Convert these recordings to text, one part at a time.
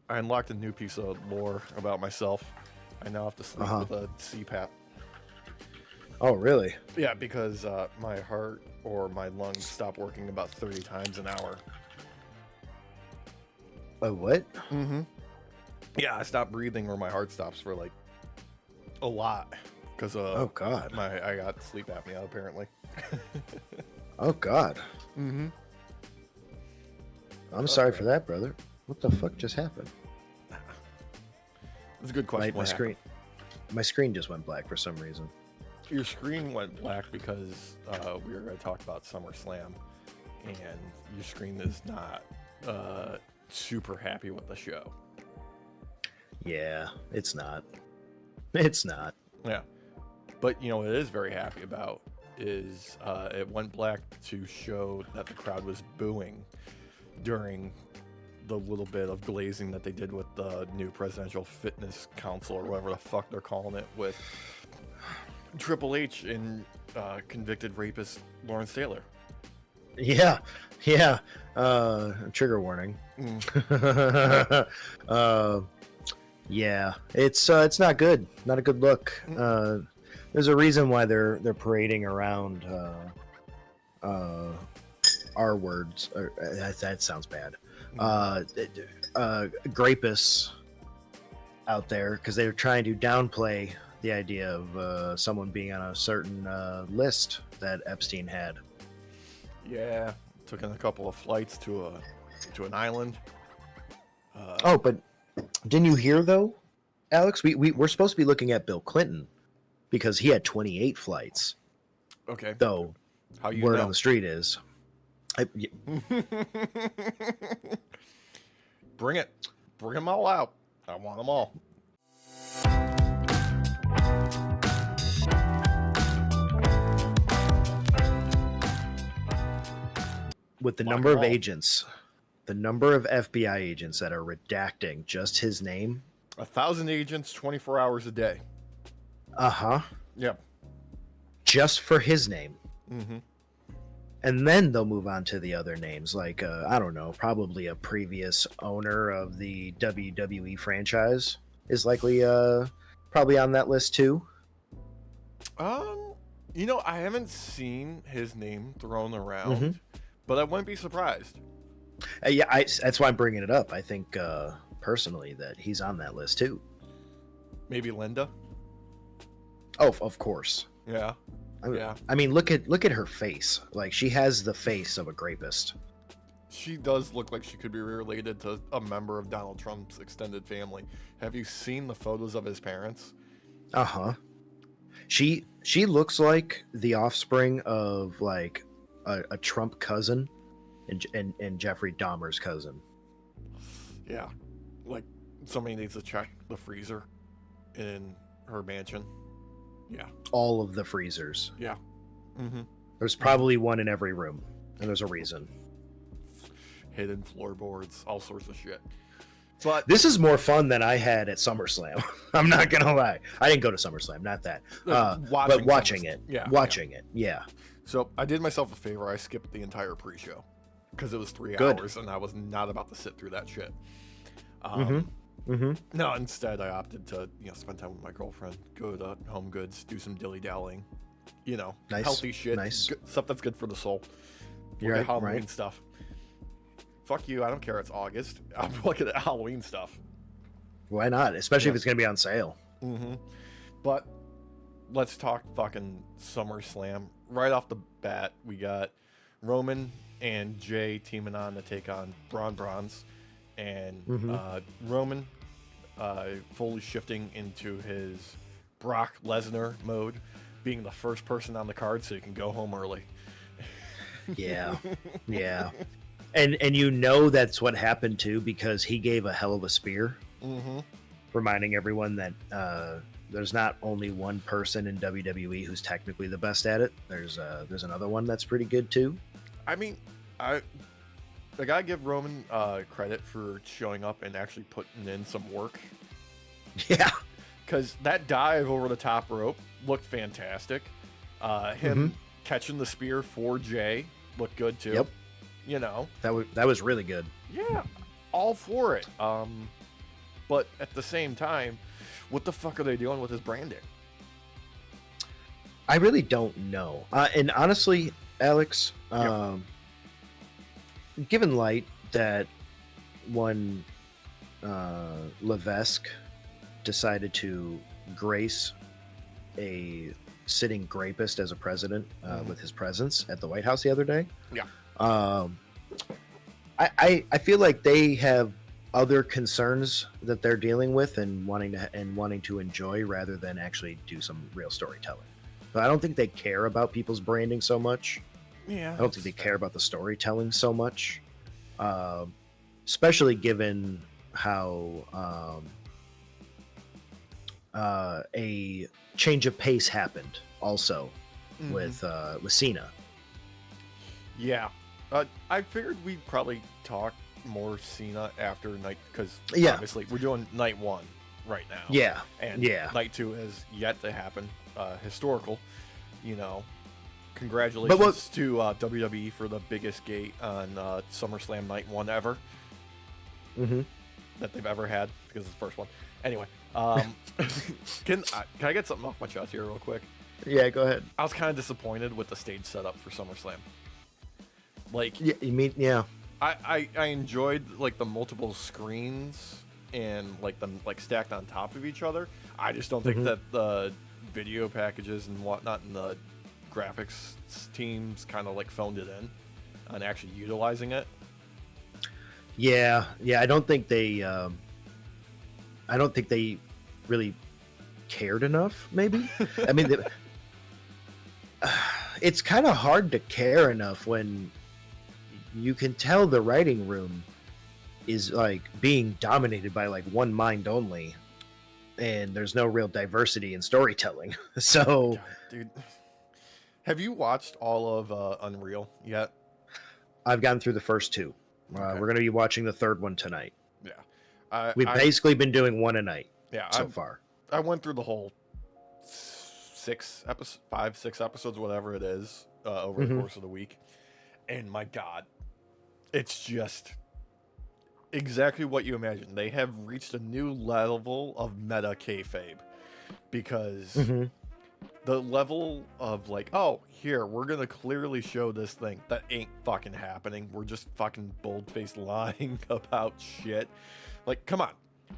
I unlocked a new piece of lore about myself. I now have to sleep with a CPAP. Oh, really? Yeah, because my heart or my lungs stop working about 30 times an hour. A what? Mm-hmm. Yeah, I stop breathing or my heart stops for like a lot because Oh God. I got sleep apnea apparently. Oh God. Mm-hmm. I'm sorry for that, brother. What the fuck just happened? It's a good question. My screen just went black for some reason. Your screen went black because we were going to talk about SummerSlam, and your screen is not super happy with the show. Yeah, it's not. It's not. Yeah, but you know what it is very happy about is it went black to show that the crowd was booing during the little bit of glazing that they did with the new Presidential Fitness Council or whatever the fuck they're calling it with Triple H and convicted rapist Lawrence Taylor. Yeah. Trigger warning. Yeah, it's not good. Not a good look. There's a reason why they're parading around R words. That sounds bad. Grapists out there because they're trying to downplay the idea of someone being on a certain list that Epstein had. Yeah, took in a couple of flights to an island. But didn't you hear though, Alex? We're supposed to be looking at Bill Clinton because he had 28 flights. Okay. Though, how you word know? on the street is, Bring them all out. I want them all. with the number of agents, the number of FBI agents that are redacting just his name. 1,000 agents, 24 hours a day. Yep. Just for his name. Mm-hmm. And then they'll move on to the other names, like I don't know, probably a previous owner of the WWE franchise is likely probably on that list too. You know, I haven't seen his name thrown around, but I wouldn't be surprised. Yeah, that's why I'm bringing it up. I think personally that he's on that list too. Maybe Linda. Oh, of course. Yeah. I mean, look at her face. Like, she has the face of a rapist. She does look like she could be related to a member of Donald Trump's extended family. Have you seen the photos of his parents? She looks like the offspring of like a Trump cousin and Jeffrey Dahmer's cousin. Yeah, like somebody needs to check the freezer in her mansion. Yeah. All of the freezers. Yeah. Mm-hmm. There's probably one in every room, and there's a reason. Hidden floorboards, all sorts of shit. But this is more fun than I had at SummerSlam. I'm not gonna lie. I didn't go to SummerSlam, not that. But watching it. Yeah. Watching it. Yeah. So I did myself a favor. I skipped the entire pre-show because it was 3 Good. hours, and I was not about to sit through that shit. Mm-hmm. No, instead I opted to spend time with my girlfriend, go to Home Goods, do some dilly-dallying, Nice. healthy shit, Nice. stuff that's good for the soul. You're right, Halloween right. stuff. Fuck you, I don't care. It's August. I'm looking at Halloween stuff. Why not? Especially if it's gonna be on sale. But let's talk fucking SummerSlam. Right off the bat, we got Roman and Jay teaming on to take on Braun Bronze, and Roman fully shifting into his Brock Lesnar mode, being the first person on the card so he can go home early. Yeah. And that's what happened too, because he gave a hell of a spear, reminding everyone that there's not only one person in WWE who's technically the best at it. There's another one that's pretty good too. I mean, I gotta give Roman credit for showing up and actually putting in some work. Yeah, because that dive over the top rope looked fantastic. Him catching the spear for Jay looked good too. Yep. That was really good. Yeah, all for it. But at the same time, what the fuck are they doing with his branding? I really don't know. And honestly, Alex, given light that one Levesque decided to grace a sitting grapist as a president with his presence at the White House the other day. Yeah. I feel like they have other concerns that they're dealing with and wanting to enjoy rather than actually do some real storytelling. But I don't think they care about people's branding so much. Yeah. I don't think they care about the storytelling so much. Especially given how a change of pace happened also with Cena. Yeah. I figured we'd probably talk more Cena after night, because obviously we're doing night 1 right now. Yeah. And yeah. night 2 has yet to happen. Historical, congratulations to WWE for the biggest gate on SummerSlam night 1 ever that they've ever had, because it's the first one. Anyway, can I get something off my chest here real quick? Yeah, go ahead. I was kind of disappointed with the stage setup for SummerSlam. Like, yeah, you mean, yeah. I enjoyed like the multiple screens and like them like stacked on top of each other. I just don't think that the video packages and whatnot and the graphics teams kind of like phoned it in on actually utilizing it. Yeah, I don't think they really cared enough, maybe. I mean, it's kind of hard to care enough when you can tell the writing room is like being dominated by like one mind only, and there's no real diversity in storytelling. So, God, dude, have you watched all of Unreal yet? I've gotten through the first 2. Okay. We're going to be watching the third one tonight. Yeah. We've basically been doing one a night so far. I went through the whole 6 episodes, whatever it is, over the course of the week. And my God, it's just exactly what you imagine. They have reached a new level of meta kayfabe, because the level of like, oh, here, we're going to clearly show this thing that ain't fucking happening. We're just fucking bold-faced lying about shit. Like, come on.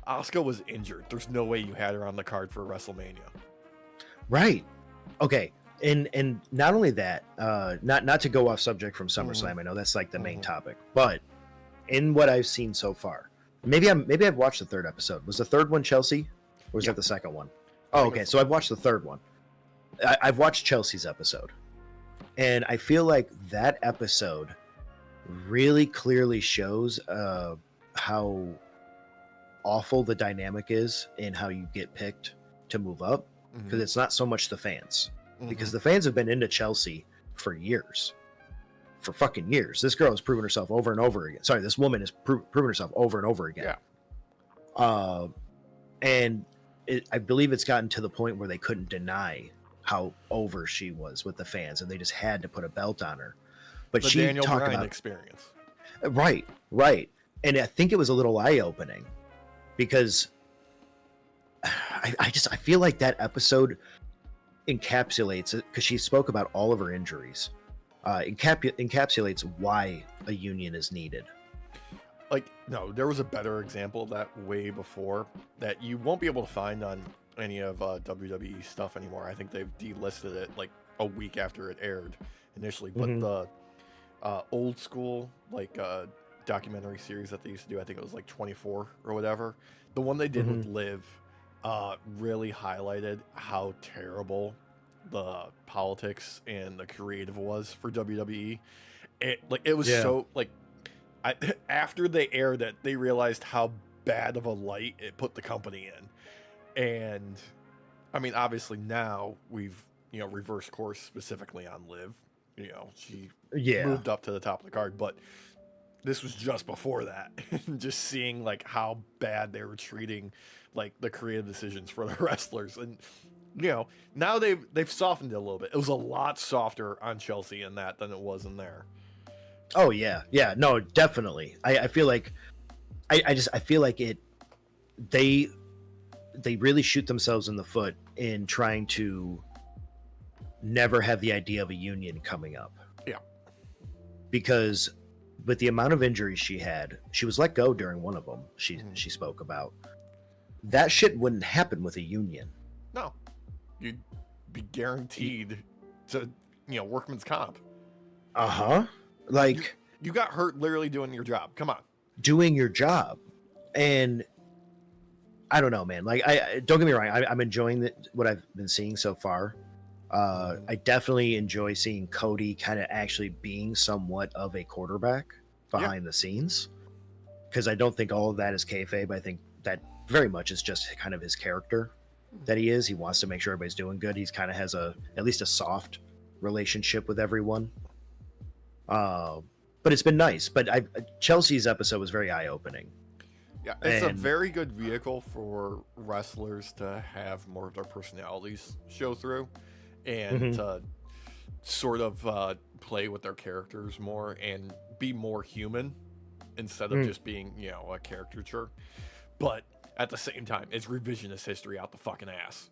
Asuka was injured. There's no way you had her on the card for WrestleMania. Right. Okay. And not only that, not to go off subject from SummerSlam. I know that's like the main topic, but in what I've seen so far, maybe I've watched the third episode. Was the third one Chelsea, or was that the second one? Oh, okay. So I've watched the third one. I've watched Chelsea's episode, and I feel like that episode really clearly shows how awful the dynamic is and how you get picked to move up, because it's not so much the fans, because the fans have been into Chelsea for years, for fucking years. This girl has proven herself over and over again. Sorry, this woman has proven herself over and over again. Yeah. And I believe it's gotten to the point where they couldn't deny how over she was with the fans, and they just had to put a belt on her. But the she Daniel talked Bryan about experience. Right. And I think it was a little eye-opening, because I feel like that episode encapsulates it, because she spoke about all of her injuries. Encapsulates why a union is needed. Like, no, there was a better example of that way before that you won't be able to find on any of WWE stuff anymore. I think they've delisted it like a week after it aired initially. But the old school like documentary series that they used to do, I think it was like 24 or whatever, the one they did with Liv really highlighted how terrible the politics and the creative was for WWE. It was so like, after they aired it, they realized how bad of a light it put the company in. And I mean, obviously now we've reversed course specifically on Liv. She moved up to the top of the card, but this was just before that. Just seeing like how bad they were treating like the creative decisions for the wrestlers. And now they've softened it a little bit. It was a lot softer on Chelsea in that than it was in there. Oh yeah, no, definitely. I feel like I feel like it they really shoot themselves in the foot in trying to never have the idea of a union coming up. Yeah. Because with the amount of injuries she had, she was let go during one of them. She spoke about that shit wouldn't happen with a union. No, you'd be guaranteed to, workman's comp. Like you got hurt literally doing your job. Come on, doing your job. And I don't know, man. Like, I don't get me wrong. I'm enjoying what I've been seeing so far. I definitely enjoy seeing Cody kind of actually being somewhat of a quarterback behind the scenes, because I don't think all of that is kayfabe. I think that very much is just kind of his character that he is. He wants to make sure everybody's doing good. He's kind of has at least a soft relationship with everyone. But it's been nice. But Chelsea's episode was very eye-opening. Yeah, it's a very good vehicle for wrestlers to have more of their personalities show through, and to sort of play with their characters more and be more human instead of just being, a caricature. But at the same time, it's revisionist history out the fucking ass.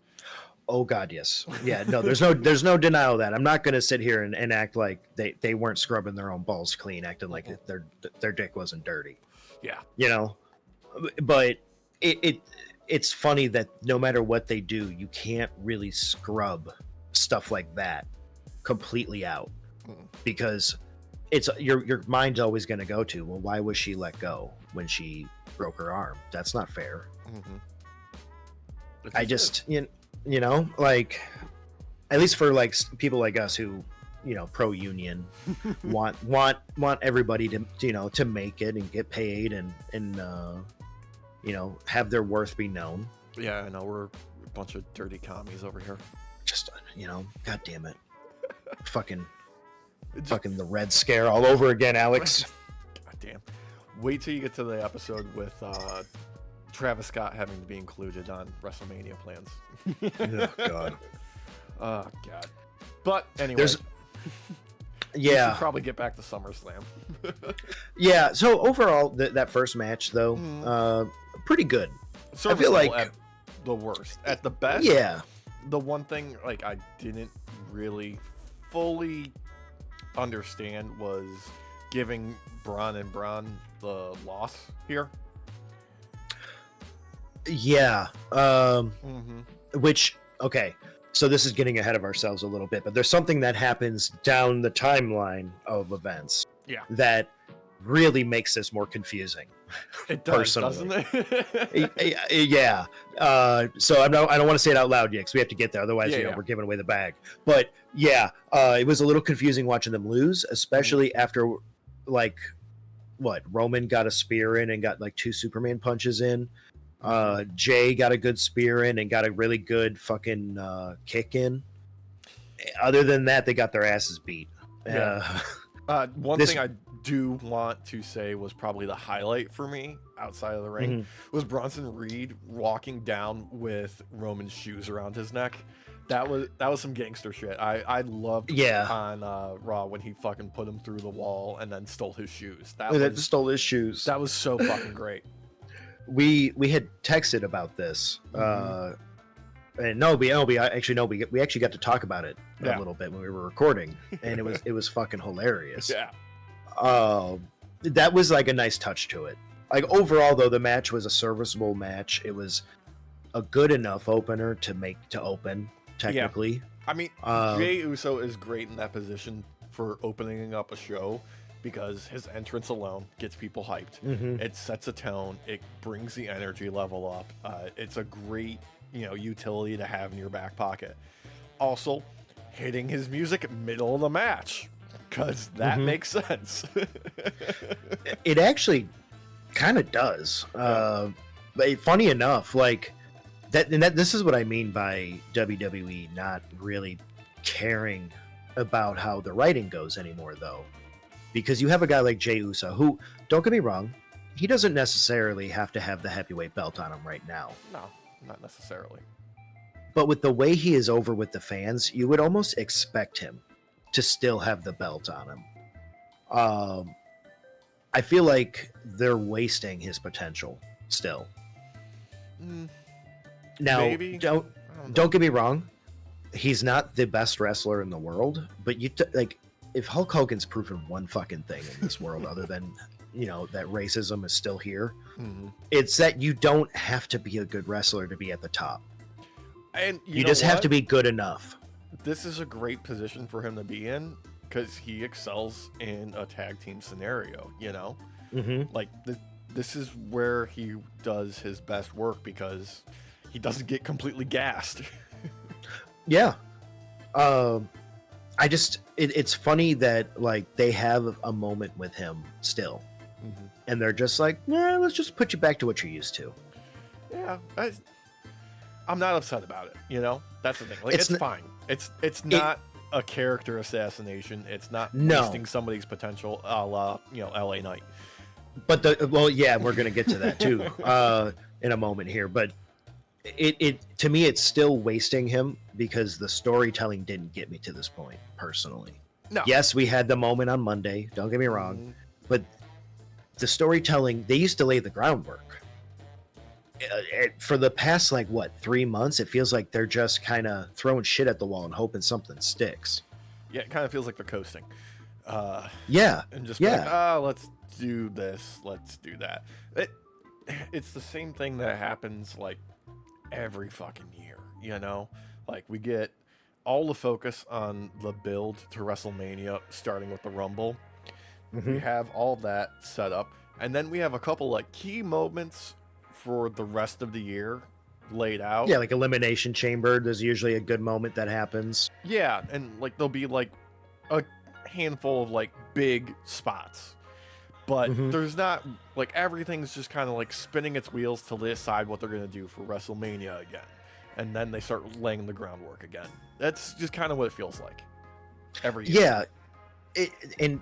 Oh God, yes. Yeah, no, there's no denial of that. I'm not gonna sit here and act like they weren't scrubbing their own balls clean, acting like their dick wasn't dirty. Yeah. But it's funny that no matter what they do, you can't really scrub stuff like that completely out, because it's your mind's always going to go to, well, why was she let go when she broke her arm? That's not fair. I just like, at least for like people like us who pro union want everybody to to make it and get paid and have their worth be known. Yeah, I know, we're a bunch of dirty commies over here. Just God damn it. fucking the Red Scare all over again, Alex. God damn. Wait till you get to the episode with Travis Scott having to be included on WrestleMania plans. Oh God. Oh God. But anyway, we should probably get back to SummerSlam. Yeah. So overall, that first match though, pretty good. I feel like at the worst. At the best, yeah. The one thing I didn't really fully understand was giving Braun and Braun the loss here. Yeah. Which, okay, so this is getting ahead of ourselves a little bit, but there's something that happens down the timeline of events that really makes this more confusing. It does, doesn't it? Yeah. So I don't want to say it out loud yet, because we have to get there. Otherwise, we're giving away the bag. But yeah, it was a little confusing watching them lose, especially after Roman got a spear in and got like 2 Superman punches in. Jay got a good spear in and got a really good fucking kick in. Other than that, they got their asses beat. One thing I do want to say was probably the highlight for me outside of the ring was Bronson Reed walking down with Roman's shoes around his neck. That was some gangster shit. I loved on Raw when he fucking put him through the wall and then stole his shoes. Stole his shoes. That was so fucking great. We had texted about this. And we actually got to talk about it a little bit when we were recording, and it was fucking hilarious. Yeah. That was like a nice touch to it. Like overall though, the match was a serviceable match. It was a good enough opener to open technically. Yeah. I mean, Jey Uso is great in that position for opening up a show, because his entrance alone gets people hyped. It sets a tone. It brings the energy level up. It's a great, utility to have in your back pocket. Also, hitting his music middle of the match, because that makes sense. It actually kind of does. But funny enough, like this is what I mean by WWE not really caring about how the writing goes anymore, though. Because you have a guy like Jey Uso, who, don't get me wrong, he doesn't necessarily have to have the heavyweight belt on him right now. No, not necessarily. But with the way he is over with the fans, you would almost expect him to still have the belt on him. I feel like they're wasting his potential still. Now, maybe. don't get me wrong. He's not the best wrestler in the world, but like, if Hulk Hogan's proven one fucking thing in this world other than, that racism is still here, it's that you don't have to be a good wrestler to be at the top. And you just have to be good enough. This is a great position for him to be in because he excels in a tag team scenario, Like, this is where he does his best work because he doesn't get completely gassed. Yeah. It's funny that, like, they have a moment with him still. And they're just like, yeah, let's just put you back to what you're used to. Yeah. I'm not upset about it, That's the thing. Like, it's fine. It's not a character assassination. It's not wasting somebody's potential a la, LA Knight. But we're going to get to that too in a moment here. But it to me, it's still wasting him because the storytelling didn't get me to this point personally. No. Yes, we had the moment on Monday. Don't get me wrong. But the storytelling, they used to lay the groundwork. For the past, 3 months, it feels like they're just kind of throwing shit at the wall and hoping something sticks. Yeah, it kind of feels like they're coasting. Yeah. And just like, let's do this, let's do that. It's the same thing that happens, like, every fucking year, Like, we get all the focus on the build to WrestleMania, starting with the Rumble. We have all that set up, and then we have a couple, like, key moments for the rest of the year laid out. Yeah, like Elimination Chamber, there's usually a good moment that happens. Yeah, and, like, there'll be, like, a handful of, like, big spots. But there's not, like, everything's just kind of, like, spinning its wheels till they decide what they're going to do for WrestleMania again. And then they start laying the groundwork again. That's just kind of what it feels like every year. Yeah. And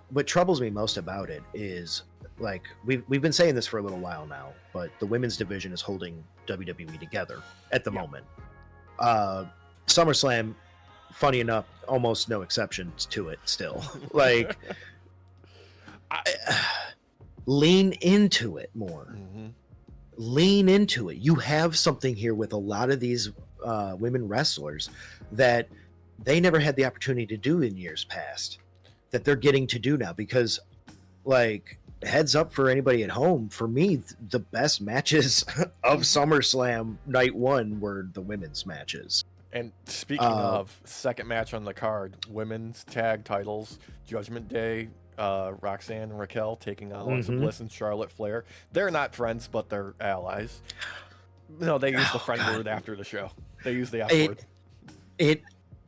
what troubles me most about it is, like, we've been saying this for a little while now, but the women's division is holding WWE together at the moment. SummerSlam, funny enough, almost no exceptions to it still. Like, lean into it more. Lean into it. You have something here with a lot of these women wrestlers that they never had the opportunity to do in years past, that they're getting to do now. Because, like, heads up for anybody at home, for me, the best matches of SummerSlam night one were the women's matches. And speaking of, second match on the card, women's tag titles, Judgment Day, Roxanne and Raquel taking on Alexa Bliss and Charlotte Flair. They're not friends, but they're allies. No, they use the friend word after the show. They use the F word.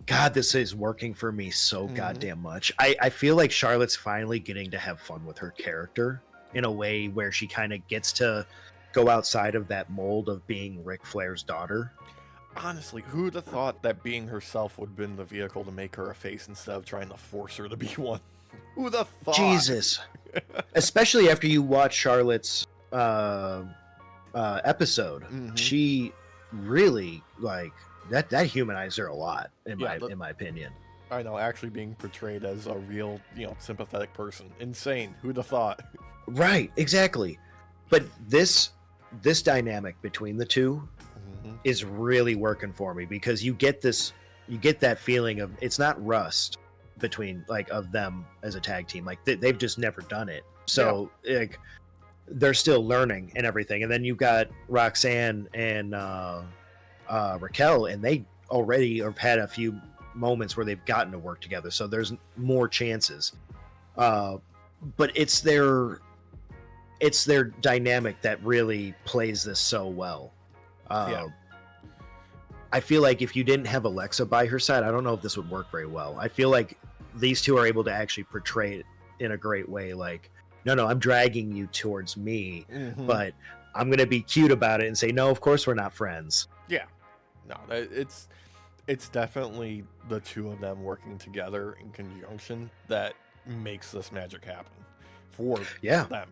God, this is working for me so goddamn much. I feel like Charlotte's finally getting to have fun with her character in a way where she kind of gets to go outside of that mold of being Ric Flair's daughter. Honestly, who'd have thought that being herself would have been the vehicle to make her a face instead of trying to force her to be one? Who the thought? Jesus. Especially after you watch Charlotte's episode. She really, like, that humanized her a lot, in my opinion. I know, actually being portrayed as a real, sympathetic person. Insane. Who'd have thought? Right, exactly. But this dynamic between the two is really working for me, because you get that feeling of, it's not rust between, like, of them as a tag team. Like, they've just never done it. So, like, they're still learning and everything. And then you got Roxanne and Raquel, and they already have had a few moments where they've gotten to work together. So there's more chances. But it's their dynamic that really plays this so well. I feel like if you didn't have Alexa by her side, I don't know if this would work very well. I feel like these two are able to actually portray it in a great way. Like, no, I'm dragging you towards me, but I'm going to be cute about it and say, no, of course we're not friends. Yeah. No, it's definitely the two of them working together in conjunction that makes this magic happen for them.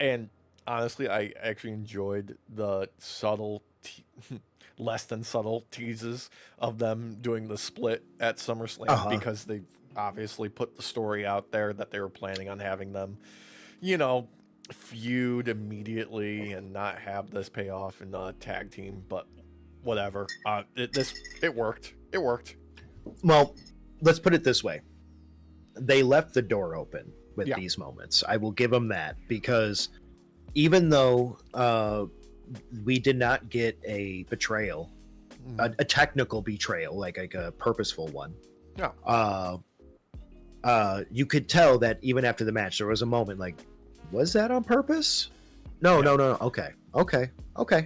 And honestly, I actually enjoyed the subtle, less than subtle teases of them doing the split at SummerSlam, because they obviously put the story out there that they were planning on having them, feud immediately and not have this pay off in a tag team, but whatever. It worked. It worked. Well, let's put it this way. They left the door open with Yeah. these moments. I will give them that, because even though we did not get a betrayal, a technical betrayal, like a purposeful one. Yeah. You could tell that even after the match, there was a moment like, was that on purpose? No. Okay.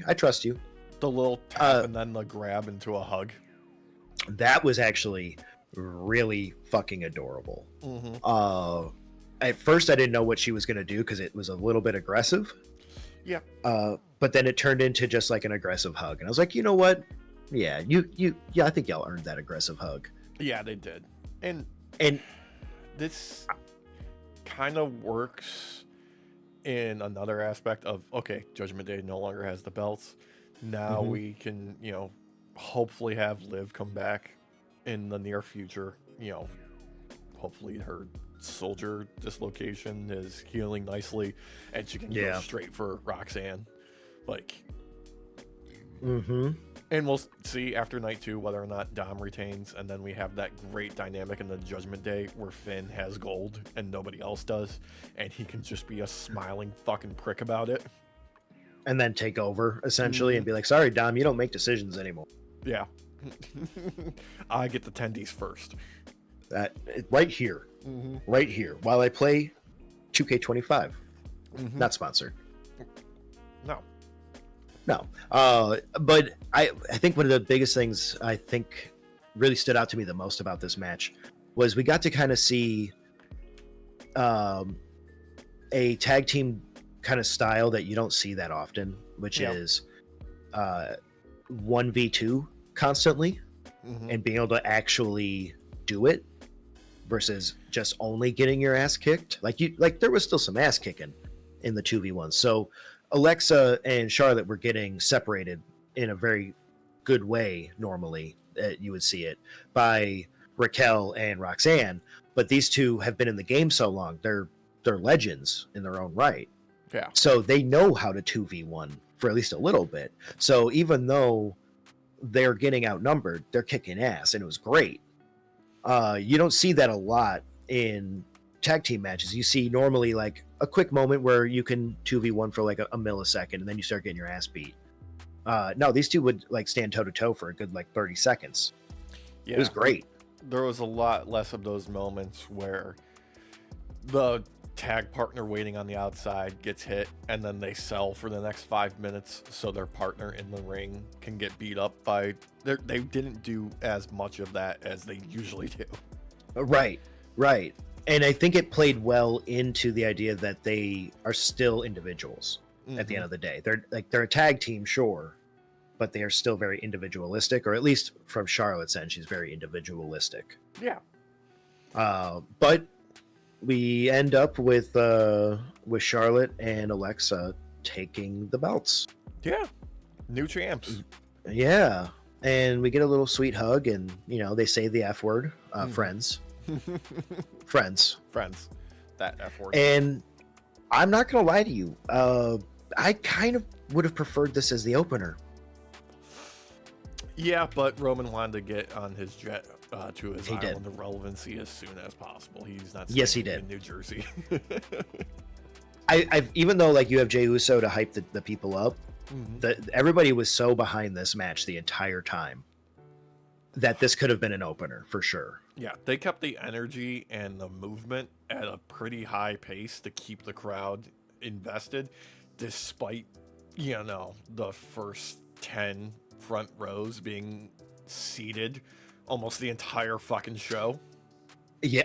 I trust you. The little tap and then the grab into a hug. That was actually really fucking adorable. At first, I didn't know what she was going to do because it was a little bit aggressive. Yeah. But then it turned into just like an aggressive hug, and I was like, you know what? Yeah, I think y'all earned that aggressive hug. Yeah, they did. And this kind of works in another aspect of, okay, Judgment Day no longer has the belts. Now we can, hopefully have Liv come back in the near future. Hopefully her shoulder dislocation is healing nicely and she can go straight for Roxanne. And we'll see after night 2 whether or not Dom retains, and then we have that great dynamic in the Judgment Day where Finn has gold and nobody else does, and he can just be a smiling fucking prick about it. And then take over, essentially, and be like, sorry, Dom, you don't make decisions anymore. Yeah. I get the tendies first. Right here. Right here. While I play 2K25. Not sponsored. No. But I think one of the biggest things I think really stood out to me the most about this match was we got to kind of see a tag team kind of style that you don't see that often, which is 1v2 constantly and being able to actually do it versus just only getting your ass kicked. Like there was still some ass kicking in the 2v1. So Alexa and Charlotte were getting separated in a very good way normally, you would see it, by Raquel and Roxanne, but these two have been in the game so long, they're legends in their own right. Yeah. So they know how to 2v1 for at least a little bit. So even though they're getting outnumbered, they're kicking ass, and it was great. You don't see that a lot in tag team matches. You see normally like a quick moment where you can 2v1 for like a millisecond, and then you start getting your ass beat. No, these two would like stand toe to toe for a good like 30 seconds. Yeah. It was great. There was a lot less of those moments where the tag partner waiting on the outside gets hit and then they sell for the next 5 minutes so their partner in the ring can get beat up by... They didn't do as much of that as they usually do. Right. And I think it played well into the idea that they are still individuals at the end of the day. They're a tag team, sure, but they are still very individualistic, or at least from Charlotte's end, she's very individualistic. Yeah. But we end up with Charlotte and Alexa taking the belts. Yeah. New champs. Yeah. And we get a little sweet hug, and they say the F word, friends. Friends. That F word. And I'm not gonna lie to you, I kind of would have preferred this as the opener. Yeah, but Roman wanted to get on his jet to his He island did. of relevancy as soon as possible. He's not Yes, he staying did. in New Jersey. I've even though like you have Jey Uso to hype the people up, everybody was so behind this match the entire time that this could have been an opener for sure. Yeah, they kept the energy and the movement at a pretty high pace to keep the crowd invested, despite, the first 10 front rows being seated almost the entire fucking show. Yeah.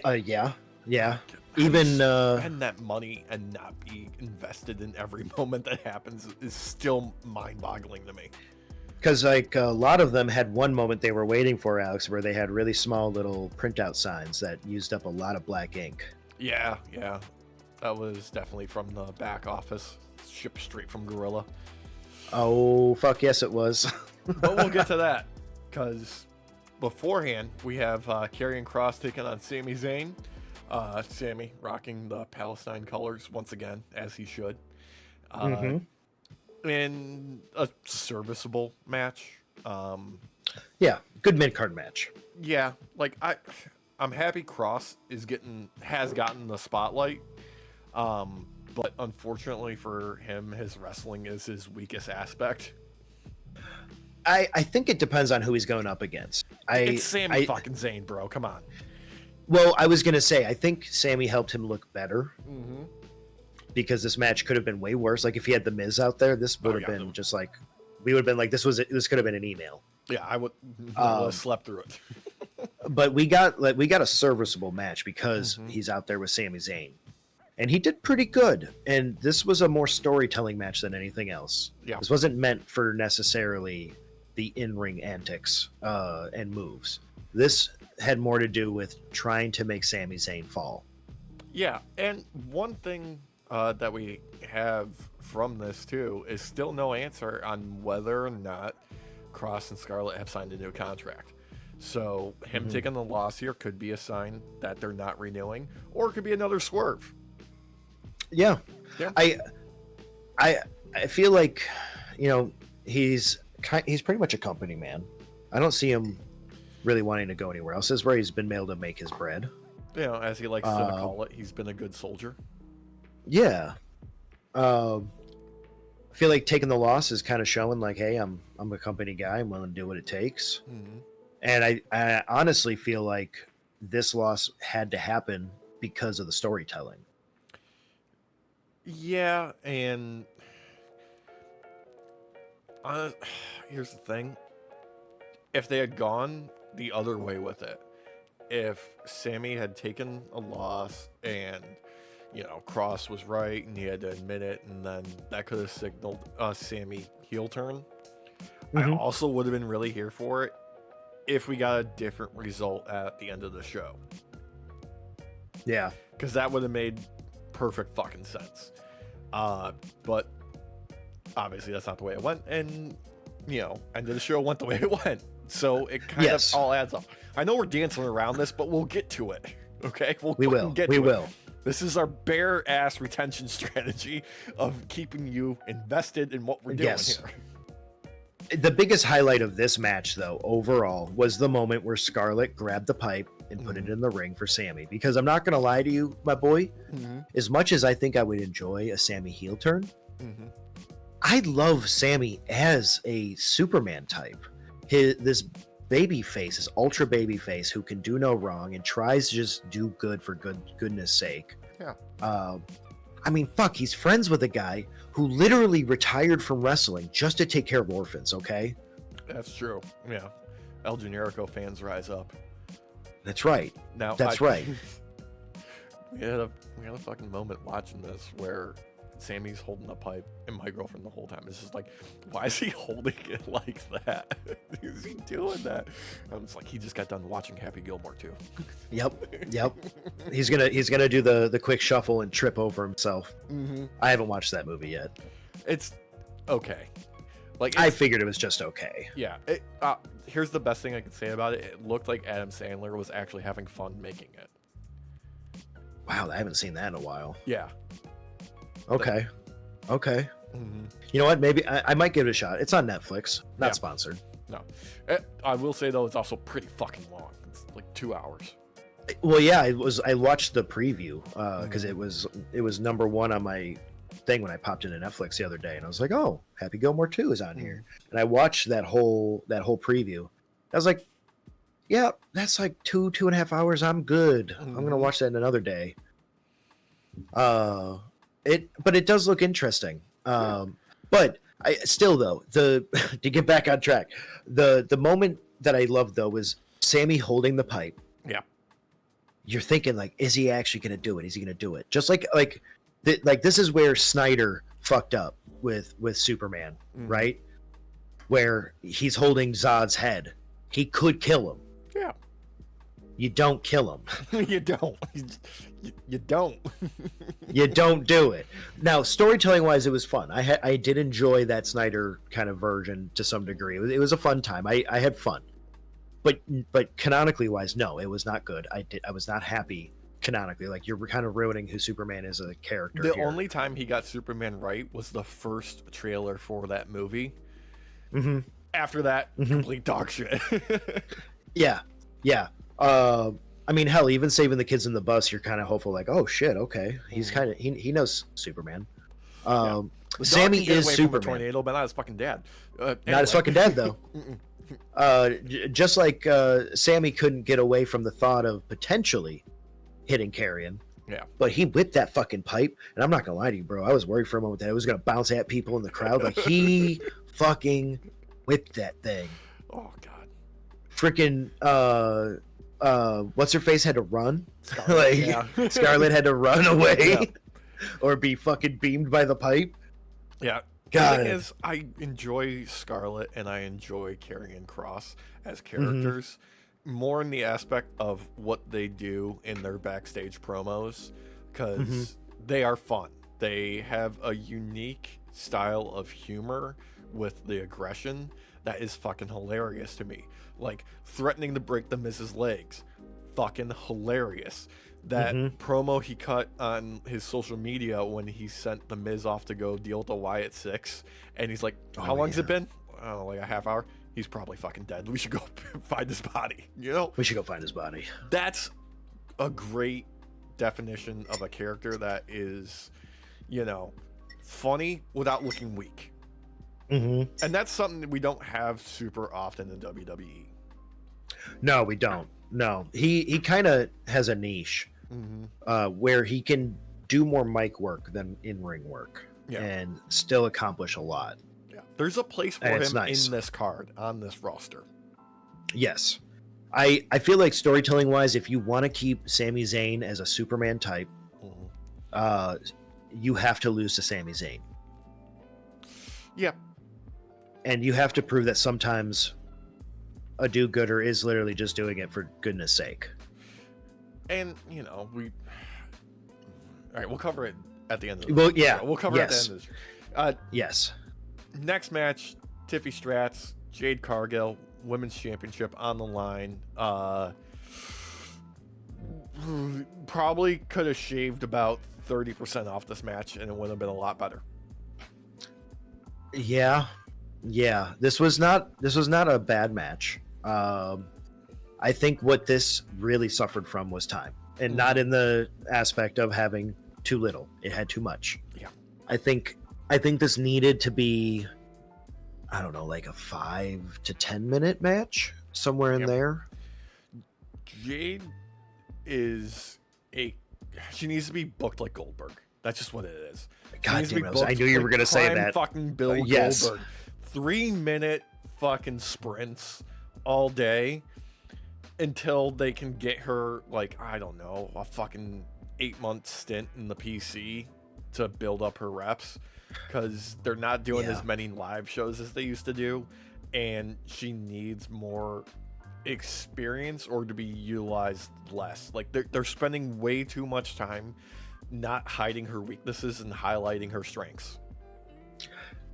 Even spend that money and not be invested in every moment that happens is still mind-boggling to me. Because like a lot of them had one moment they were waiting for, Alex, where they had really small little printout signs that used up a lot of black ink. Yeah. That was definitely from the back office, shipped straight from Gorilla. Oh, fuck yes, it was. But we'll get to that, because beforehand, we have Karrion Kross taking on Sami Zayn. Sami rocking the Palestine colors once again, as he should. Mm-hmm. In a serviceable match. Yeah, good mid card match. Yeah, like I'm happy Cross has gotten the spotlight. But unfortunately for him, his wrestling is his weakest aspect. I think it depends on who he's going up against. It's Sami fucking Zayn, bro. Come on. Well, I was gonna say I think Sami helped him look better. Mm-hmm. Because this match could have been way worse. Like if he had the Miz out there, this would have been just like we would have been like this could have been an email. Yeah, I would have slept through it. But we got a serviceable match because he's out there with Sami Zayn, and he did pretty good. And this was a more storytelling match than anything else. Yeah, this wasn't meant for necessarily the in-ring antics and moves. This had more to do with trying to make Sami Zayn fall. Yeah, and one thing that we have from this too is still no answer on whether or not Cross and Scarlett have signed a new contract. So him taking the loss here could be a sign that they're not renewing, or it could be another swerve. Yeah. I feel like, he's pretty much a company man. I don't see him really wanting to go anywhere else. This is where he's been able to make his bread. As he likes to call it, he's been a good soldier. Yeah. I feel like taking the loss is kind of showing like, hey, I'm a company guy. I'm willing to do what it takes. Mm-hmm. And I honestly feel like this loss had to happen because of the storytelling. Yeah, and here's the thing. If they had gone the other way with it, if Sami had taken a loss and, Cross was right and he had to admit it, and then that could have signaled a Sami heel turn, I also would have been really here for it if we got a different result at the end of the show. Yeah. Because that would have made perfect fucking sense. But obviously that's not the way it went, and end of the show went the way it went. So it kind of all adds up. I know we're dancing around this, but we'll get to it. Okay? We will. This is our bare ass retention strategy of keeping you invested in what we're doing here. The biggest highlight of this match, though, overall, was the moment where Scarlett grabbed the pipe and put it in the ring for Sami. Because I'm not going to lie to you, my boy, as much as I think I would enjoy a Sami heel turn, I love Sami as a Superman type. This baby face, this ultra baby face who can do no wrong and tries to just do good for goodness sake. Yeah. Fuck, he's friends with a guy who literally retired from wrestling just to take care of orphans, okay? That's true. Yeah. El Generico fans rise up. That's right. That's right. We had a fucking moment watching this where Sammy's holding the pipe and my girlfriend the whole time is just like, why is he holding it like that? Is he doing that? And it's like he just got done watching Happy Gilmore too. Yep. He's gonna do the quick shuffle and trip over himself. I haven't watched that movie yet. It's okay. I figured it was just okay. Yeah. Here's the best thing I can say about it. It looked like Adam Sandler was actually having fun making it. Wow, I haven't seen that in a while. Yeah. Okay. You know what? Maybe I might give it a shot. It's on Netflix. Not sponsored. No. I will say, though, it's also pretty fucking long. It's like 2 hours. Well, yeah, I watched the preview because it was number one on my thing when I popped into Netflix the other day, and I was like, oh, Happy Gilmore 2 is on here. And I watched that whole preview. I was like, yeah, that's like 2.5 hours. I'm good. I'm going to watch that in another day. But it does look interesting. But I still, though, to get back on track, the moment that I loved, though, was Sami holding the pipe. Yeah. You're thinking, like, is he actually going to do it? Is he going to do it? Just like this is where Snyder fucked up with Superman, right? Where he's holding Zod's head. He could kill him. Yeah. You don't kill him. You don't. You don't. You don't do it. Now, storytelling wise, it was fun. I did enjoy that Snyder kind of version to some degree. It was a fun time. I had fun. But canonically wise, no, it was not good. I was not happy canonically. Like, you're kind of ruining who Superman is as a character. The here. only time he got Superman right was the first trailer for that movie. Mm-hmm. After that, complete dog shit. Yeah. I mean, hell, even saving the kids in the bus, you're kind of hopeful, like, oh shit, okay, he's kind of he knows Superman. Sammy is Superman. From a tornado, but not his fucking dad. Not his fucking dad, though. Just like Sammy couldn't get away from the thought of potentially hitting Carrion. Yeah. But he whipped that fucking pipe, and I'm not gonna lie to you, bro. I was worried for a moment that it was gonna bounce at people in the crowd. Like, he fucking whipped that thing. Oh god. Freaking what's her face had to run? Scarlet, Scarlet had to run away, Yeah. or be fucking beamed by the pipe. Yeah. God. The thing is, I enjoy Scarlet and I enjoy Karrion Kross as characters more in the aspect of what they do in their backstage promos, because they are fun. They have a unique style of humor with the aggression that is fucking hilarious to me. Like, threatening to break the Miz's legs. Fucking hilarious. That promo he cut on his social media when he sent the Miz off to go deal with the Wyatt Six, and he's like, how long's it been? I don't know, like a half hour. He's probably fucking dead. We should go find his body, you know? We should go find his body. That's a great definition of a character that is, you know, funny without looking weak. And that's something that we don't have super often in WWE. No, we don't. No, he kind of has a niche where he can do more mic work than in-ring work, and still accomplish a lot. Yeah, there's a place for him in this card, on this roster. Yes, I feel like storytelling wise, if you want to keep Sami Zayn as a Superman type, you have to lose to Sami Zayn. Yeah, and you have to prove that sometimes a do-gooder is literally just doing it for goodness sake. And, you know, all right, we'll cover it at the end of Well, yeah. We'll cover it at the end of this. Yes. Next match, Tiffy Stratz, Jade Cargill, Women's Championship on the line. Probably could have shaved about 30% off this match, and it would have been a lot better. Yeah. This was not a bad match. I think what this really suffered from was time, and not in the aspect of having too little. It had too much. Yeah. I think this needed to be, I don't know, like a 5 to 10 minute match, somewhere in there. Jade she needs to be booked like Goldberg. That's just what it is. God damn it, I knew you were going to say that. Fucking Bill Goldberg. 3-minute fucking sprints all day until they can get her, like, I don't know, a fucking 8-month stint in the PC to build up her reps, because they're not doing as many live shows as they used to do, and she needs more experience or to be utilized less. Like, they're spending way too much time not hiding her weaknesses and highlighting her strengths.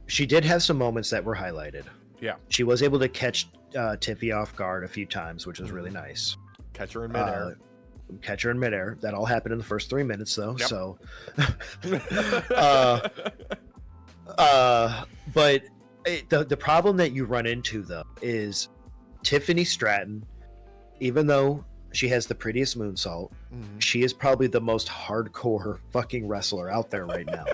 She did have some moments that were highlighted. Yeah. She was able to catch Tiffy off guard a few times, which was really nice. Catch her in midair. That all happened in the first 3 minutes, though. Yep. So, but the problem that you run into, though, is Tiffany Stratton, even though she has the prettiest moonsault, she is probably the most hardcore fucking wrestler out there right now.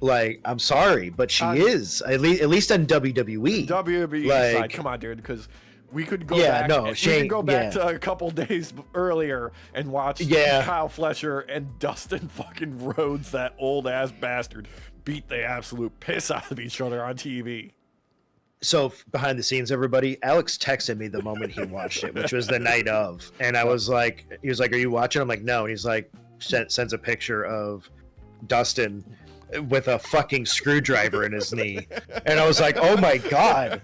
Like, I'm sorry, but she is, at least on WWE. WWE side, come on, dude, because we could go back. We could go back to a couple days earlier and watch Kyle Fletcher and Dustin fucking Rhodes, that old ass bastard, beat the absolute piss out of each other on TV. So behind the scenes, everybody, Alex texted me the moment he watched it, which was the night of, and I was like, he was like, "Are you watching?" I'm like, "No," and he's like, sends a picture of Dustin with a fucking screwdriver in his knee, and I was like, "Oh my god!"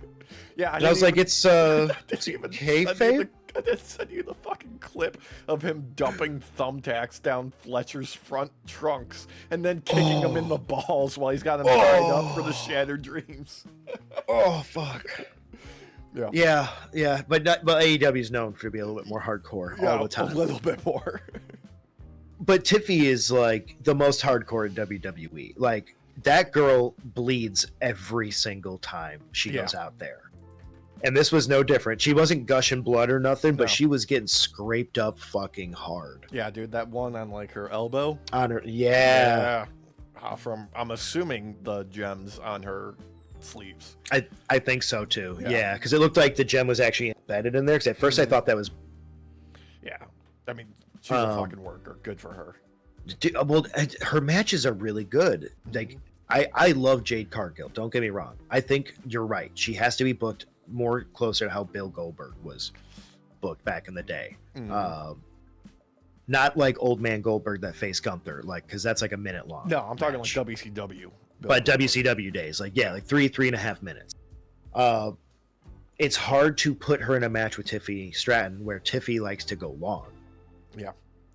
Yeah, and I was like, "It's kayfabe." I didn't send you the fucking clip of him dumping thumbtacks down Fletcher's front trunks and then kicking him in the balls while he's got him tied up for the Shattered Dreams. Oh fuck. Yeah, but AEW is known for to be a little bit more hardcore all the time. A little bit more. but Tiffy is like the most hardcore in WWE. Like that girl bleeds every single time she goes out there. And this was no different. She wasn't gushing blood or nothing, but she was getting scraped up fucking hard. Yeah, dude, that one on like her elbow. On her, yeah. From I'm assuming the gems on her sleeves. I think so too. Yeah, because it looked like the gem was actually embedded in there. Because at first I thought that was. Yeah, I mean she's a fucking worker. Good for her. Well, her matches are really good. Like I love Jade Cargill. Don't get me wrong. I think you're right. She has to be booked more closer to how Bill Goldberg was booked back in the day. Not like old man Goldberg that faced Gunther, like because that's like a minute long. No, I'm talking like WCW. But WCW days, like like 3.5 minutes. It's hard to put her in a match with Tiffy Stratton where Tiffy likes to go long. Yeah,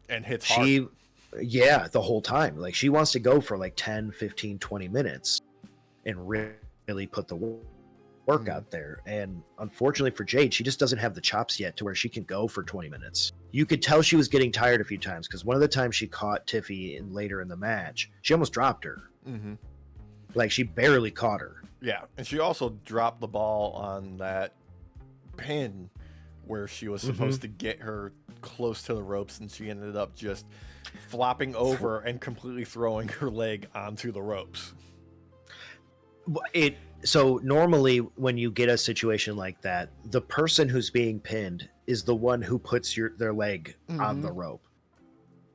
and hits hard. The whole time. Like she wants to go for like 10, 15, 20 minutes and really put the work out there. And unfortunately for Jade, she just doesn't have the chops yet to where she can go for 20 minutes. You could tell she was getting tired a few times because one of the times she caught Tiffy later in the match, she almost dropped her. Like she barely caught her. Yeah, and she also dropped the ball on that pin where she was supposed to get her close to the ropes, and she ended up just flopping over and completely throwing her leg onto the ropes. So normally when you get a situation like that, the person who's being pinned is the one who puts their leg on the rope.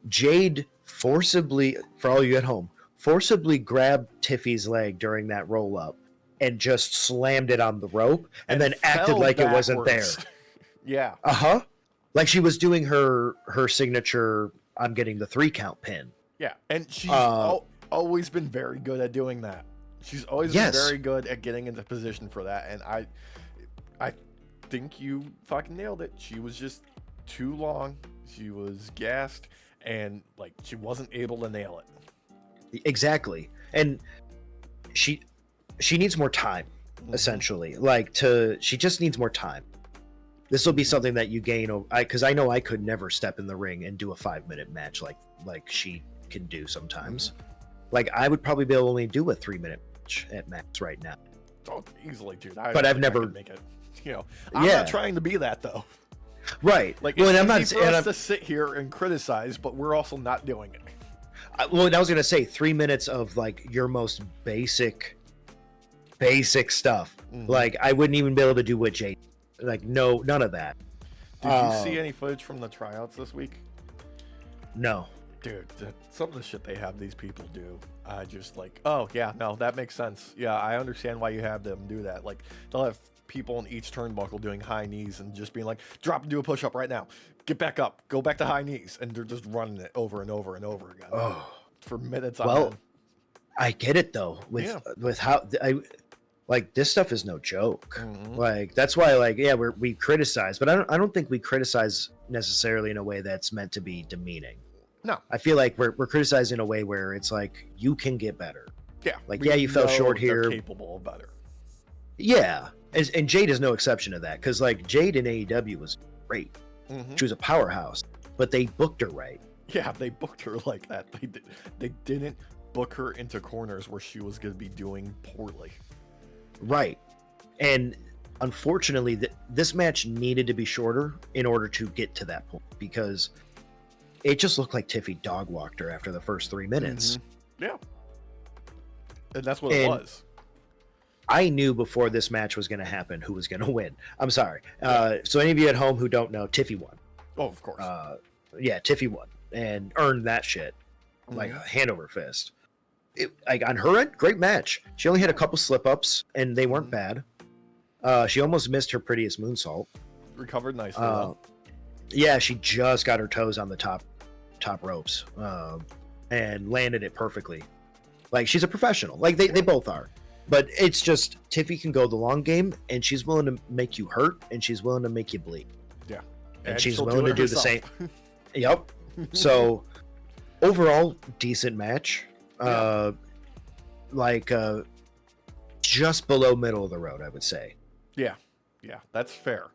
Jade forcibly, for all you at home, forcibly grabbed Tiffy's leg during that roll up and just slammed it on the rope and then acted like it wasn't there. Yeah. Like she was doing her signature, I'm getting the 3 count pin. Yeah. And she's always been very good at doing that. She's always been very good at getting into position for that. And I think you fucking nailed it. She was just too long. She was gassed and like she wasn't able to nail it. Exactly. And she needs more time, essentially. She just needs more time. This will be something that you gain because I know I could never step in the ring and do a 5-minute match like she can do sometimes. Like I would probably be able to only do a 3-minute match at max right now. Oh, easily, dude. But I've never make it. I'm not trying to be that though. Right. Like, well, it's easy for us to sit here and criticize, but we're also not doing it. Well, I was gonna say 3 minutes of like your most basic stuff. Like I wouldn't even be able to do what Jay. Like none of that. Did you see any footage from the tryouts this week? No. Dude, some of the shit they have these people do, I just like, oh yeah, no, that makes sense. Yeah, I understand why you have them do that. Like they'll have people in each turnbuckle doing high knees and just being like, drop and do a push-up right now. Get back up, go back to high knees, and they're just running it over and over and over again for minutes on end. I get it though with how like this stuff is no joke. Like that's why we criticize, but I don't think we criticize necessarily in a way that's meant to be demeaning. No, I feel like we're criticizing in a way where it's like you can get better. Yeah, like you fell short here. Capable of better. Yeah, and Jade is no exception to that because like Jade in AEW was great. She was a powerhouse, but they booked her right. Yeah, they booked her like that. They didn't book her into corners where she was going to be doing poorly. Right, and unfortunately, this match needed to be shorter in order to get to that point because it just looked like Tiffy dog walked her after the first 3 minutes. Yeah, and that's what it was. I knew before this match was going to happen who was going to win. I'm sorry. So any of you at home who don't know, Tiffy won. Oh, of course. Tiffy won and earned that shit like hand over fist. On her end, great match. She only had a couple slip-ups, and they weren't bad. She almost missed her prettiest moonsault. Recovered nicely. Yeah, she just got her toes on the top ropes and landed it perfectly. Like, she's a professional. Like, they both are. But it's just, Tiffy can go the long game, and she's willing to make you hurt, and she's willing to make you bleed. Yeah. And she's willing to do the same. Yep. So, overall, decent match. Just below middle of the road, I would say. Yeah, that's fair.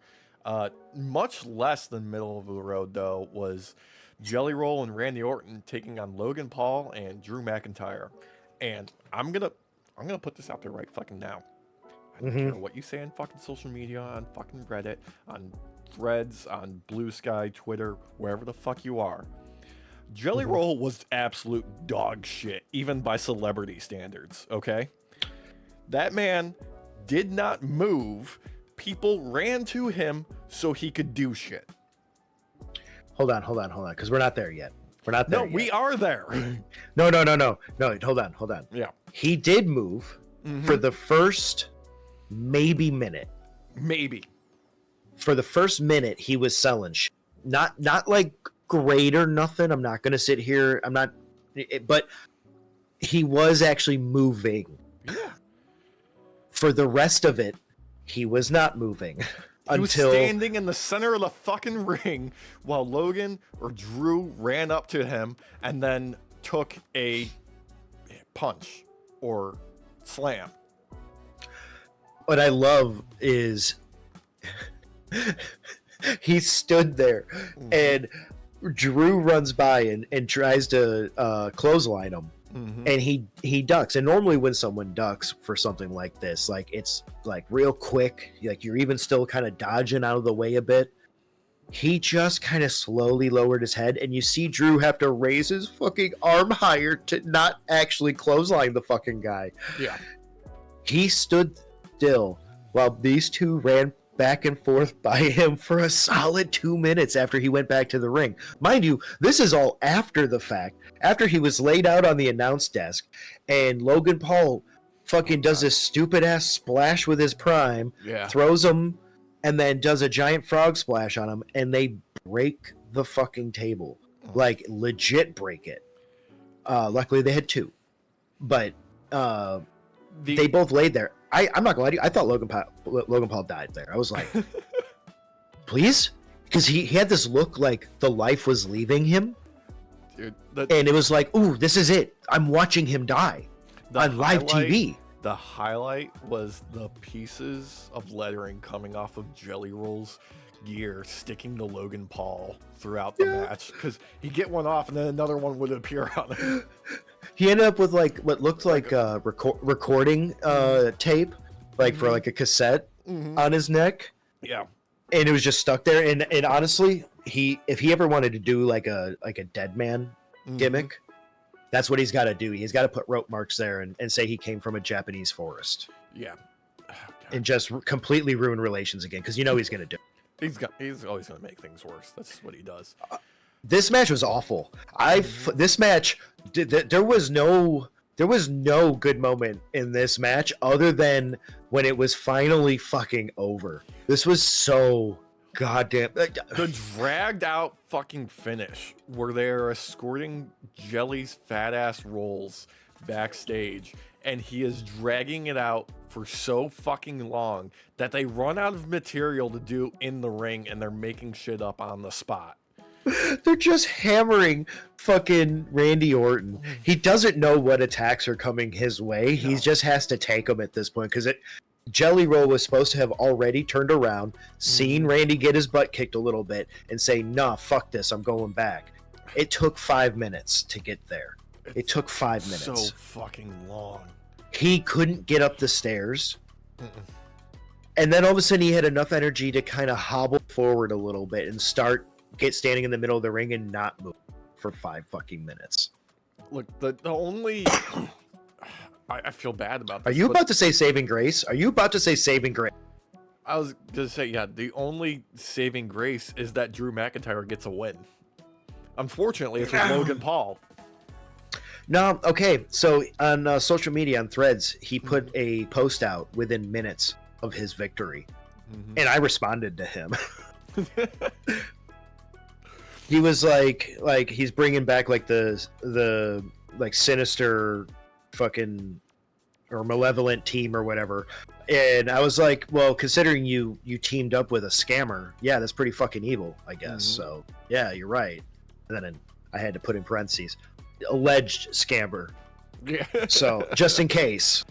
Much less than middle of the road, though, was Jelly Roll and Randy Orton taking on Logan Paul and Drew McIntyre. And I'm gonna put this out there right fucking now. I don't care what you say on fucking social media, on fucking Reddit, on Threads, on Blue Sky, Twitter, wherever the fuck you are. Jelly Roll was absolute dog shit, even by celebrity standards, okay? That man did not move. People ran to him so he could do shit. Hold on, because we're not there yet. We're not there. No, yet. we are there. No. Hold on. Yeah. He did move for the first maybe minute. Maybe. For the first minute, he was selling shit. Not like great or nothing. I'm not gonna sit here. But he was actually moving. Yeah. For the rest of it, he was not moving. He was standing in the center of the fucking ring while Logan or Drew ran up to him and then took a punch or slam. What I love is he stood there and Drew runs by and tries to clothesline him. And he ducks. And normally when someone ducks for something like this, like it's like real quick, like you're even still kind of dodging out of the way a bit. He just kind of slowly lowered his head, and you see Drew have to raise his fucking arm higher to not actually clothesline the fucking guy. Yeah. He stood still while these two ran back and forth by him for a solid 2 minutes after he went back to the ring. Mind you, this is all after the fact. After he was laid out on the announce desk, and Logan Paul fucking does this stupid ass splash with his prime, throws him, and then does a giant frog splash on him, and they break the fucking table. Like, legit break it. Luckily, they had two. But they both laid there. I'm not gonna lie to you, I thought Logan Paul died there. I was like, please? Because he had this look like the life was leaving him. Dude, and it was like, ooh, this is it. I'm watching him die on live TV. The highlight was the pieces of lettering coming off of Jelly Roll's gear sticking to Logan Paul throughout the match, because he'd get one off and then another one would appear on him. He ended up with like what looked like a recording tape, like for like a cassette on his neck. Yeah. And it was just stuck there. And honestly, if he ever wanted to do like a dead man gimmick, that's what he's got to do. He's got to put rope marks there and say he came from a Japanese forest. Yeah. And just completely ruin relations again, because you know he's going to do it. He's always going to make things worse. That's what he does. This match was awful. This match, there was no good moment in this match other than when it was finally fucking over. This was so goddamn. The dragged out fucking finish where they're escorting Jelly's fat ass rolls backstage, and he is dragging it out for so fucking long that they run out of material to do in the ring, and they're making shit up on the spot. They're just hammering fucking Randy Orton. He doesn't know what attacks are coming his way. No. He just has to take them at this point, because Jelly Roll was supposed to have already turned around, seen Randy get his butt kicked a little bit, and say, nah, fuck this, I'm going back. It took 5 minutes to get there. It took 5 minutes. So fucking long. He couldn't get up the stairs. And then all of a sudden he had enough energy to kind of hobble forward a little bit and get standing in the middle of the ring and not move for 5 fucking minutes. Look, the only... I feel bad about this. Are you about to say saving grace? I was going to say, yeah, the only saving grace is that Drew McIntyre gets a win. Unfortunately, it's with Logan Paul. No, okay. So on social media, on Threads, he put a post out within minutes of his victory. And I responded to him. He was like he's bringing back like the like sinister fucking or malevolent team or whatever, and I was like, well, considering you teamed up with a scammer, yeah, that's pretty fucking evil, I guess. So yeah, you're right. And then I had to put in parentheses, alleged scammer. Yeah. So just in case,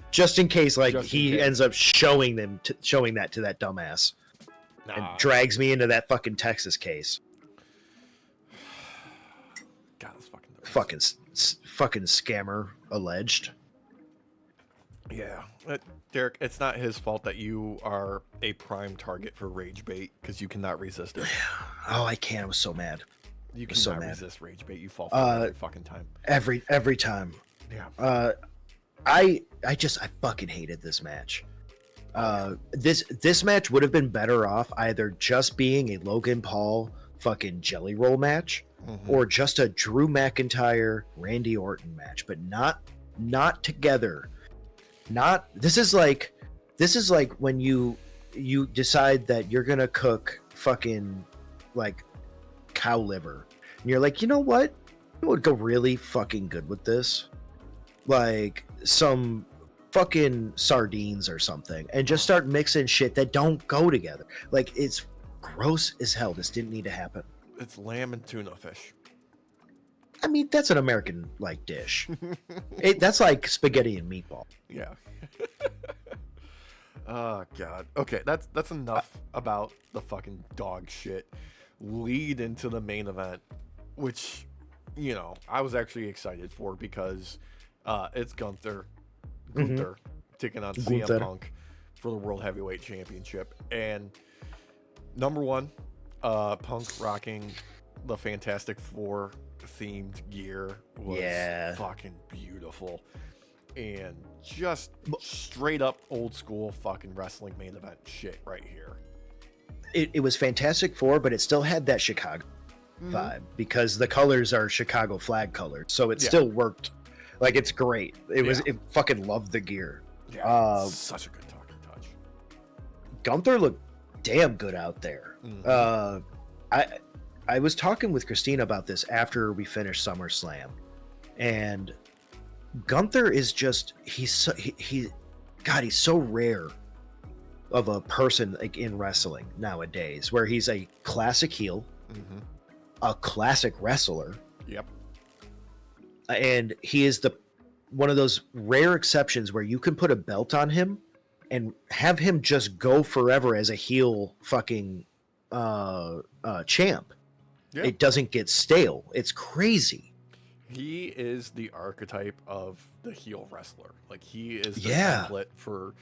like he ends up showing that to that dumbass, and drags me into that fucking Texas case. fucking scammer alleged. Yeah, Derek, it's not his fault that you are a prime target for rage bait because you cannot resist it. Oh, I can't. I was so mad. You cannot resist rage bait. You fall for it every fucking time. Every time. Yeah. I fucking hated this match. This match would have been better off either just being a Logan Paul fucking jelly roll match, or just a Drew McIntyre Randy Orton match, but not together. This is like when you decide that you're gonna cook fucking like cow liver, and you're like, you know what? It would go really fucking good with this, like some fucking sardines or something, and just start mixing shit that don't go together. Like, it's gross as hell. This didn't need to happen. It's lamb and tuna fish. I mean, that's an American like dish. That's like spaghetti and meatball. Yeah. Oh god. Okay, that's enough about the fucking dog shit. Lead into the main event, which, you know, I was actually excited for because it's Gunther taking on CM Punk for the World Heavyweight Championship. And number one, Punk rocking the Fantastic Four themed gear was fucking beautiful, and just straight up old school fucking wrestling main event shit right here. It was Fantastic Four, but it still had that Chicago vibe because the colors are Chicago flag colors, so it still worked. Like, it's great. It fucking loved the gear. Yeah, such a good talking touch. Gunther looked damn good out there. I was talking with Christina about this after we finished SummerSlam, and Gunther is just he's so rare of a person, like, in wrestling nowadays, where he's a classic heel, a classic wrestler. Yep. And he is one of those rare exceptions where you can put a belt on him and have him just go forever as a heel fucking champ. Yeah. It doesn't get stale. It's crazy. He is the archetype of the heel wrestler. Like, he is the template for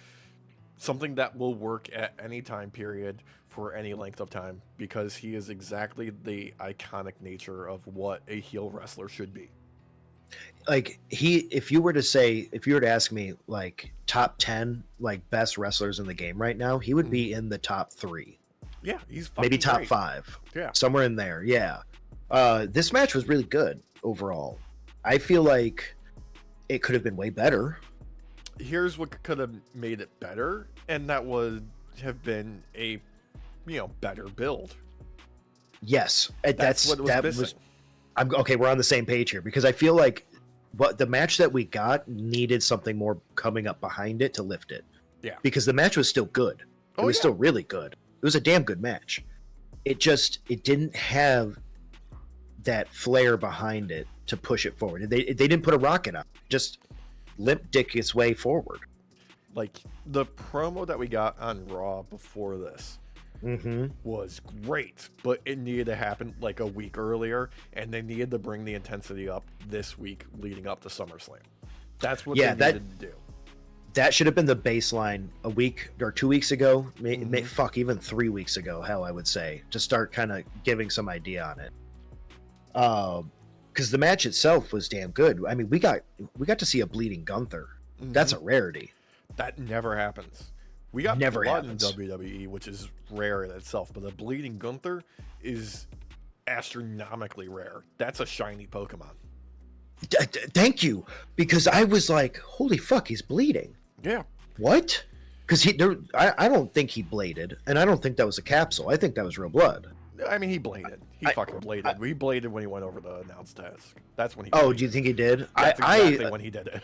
something that will work at any time period for any length of time, because he is exactly the iconic nature of what a heel wrestler should be. Like, if you were to ask me, like, top 10 like best wrestlers in the game right now, he would be in the top 3. Yeah, he's fucking maybe top great. 5. Yeah, somewhere in there. Yeah. This match was really good overall. I feel like it could have been way better. Here's what could have made it better, and that would have been a, better build. Yes, that's what was missing. Okay, we're on the same page here, because I feel like the match that we got needed something more coming up behind it to lift it. Yeah. Because the match was still good. It was still really good. It was a damn good match. It didn't have that flair behind it to push it forward. They didn't put a rocket on it. Just limp dick its way forward. Like, the promo that we got on Raw before this was great, but it needed to happen like a week earlier, and they needed to bring the intensity up this week leading up to SummerSlam. That's what they needed to do. That should have been the baseline a week or 2 weeks ago. Even 3 weeks ago, hell, I would say, to start kind of giving some idea on it. Because the match itself was damn good. I mean, we got to see a bleeding Gunther. That's a rarity. That never happens. We got blood in WWE, which is rare in itself, but a bleeding Gunther is astronomically rare. That's a shiny Pokemon. Thank you, because I was like, holy fuck, he's bleeding. Yeah. What? Because I don't think he bladed, and I don't think that was a capsule. I think that was real blood. I mean, he bladed. He fucking bladed. He bladed when he went over the announce task. That's when he. Oh, do you think he did? That's exactly when he did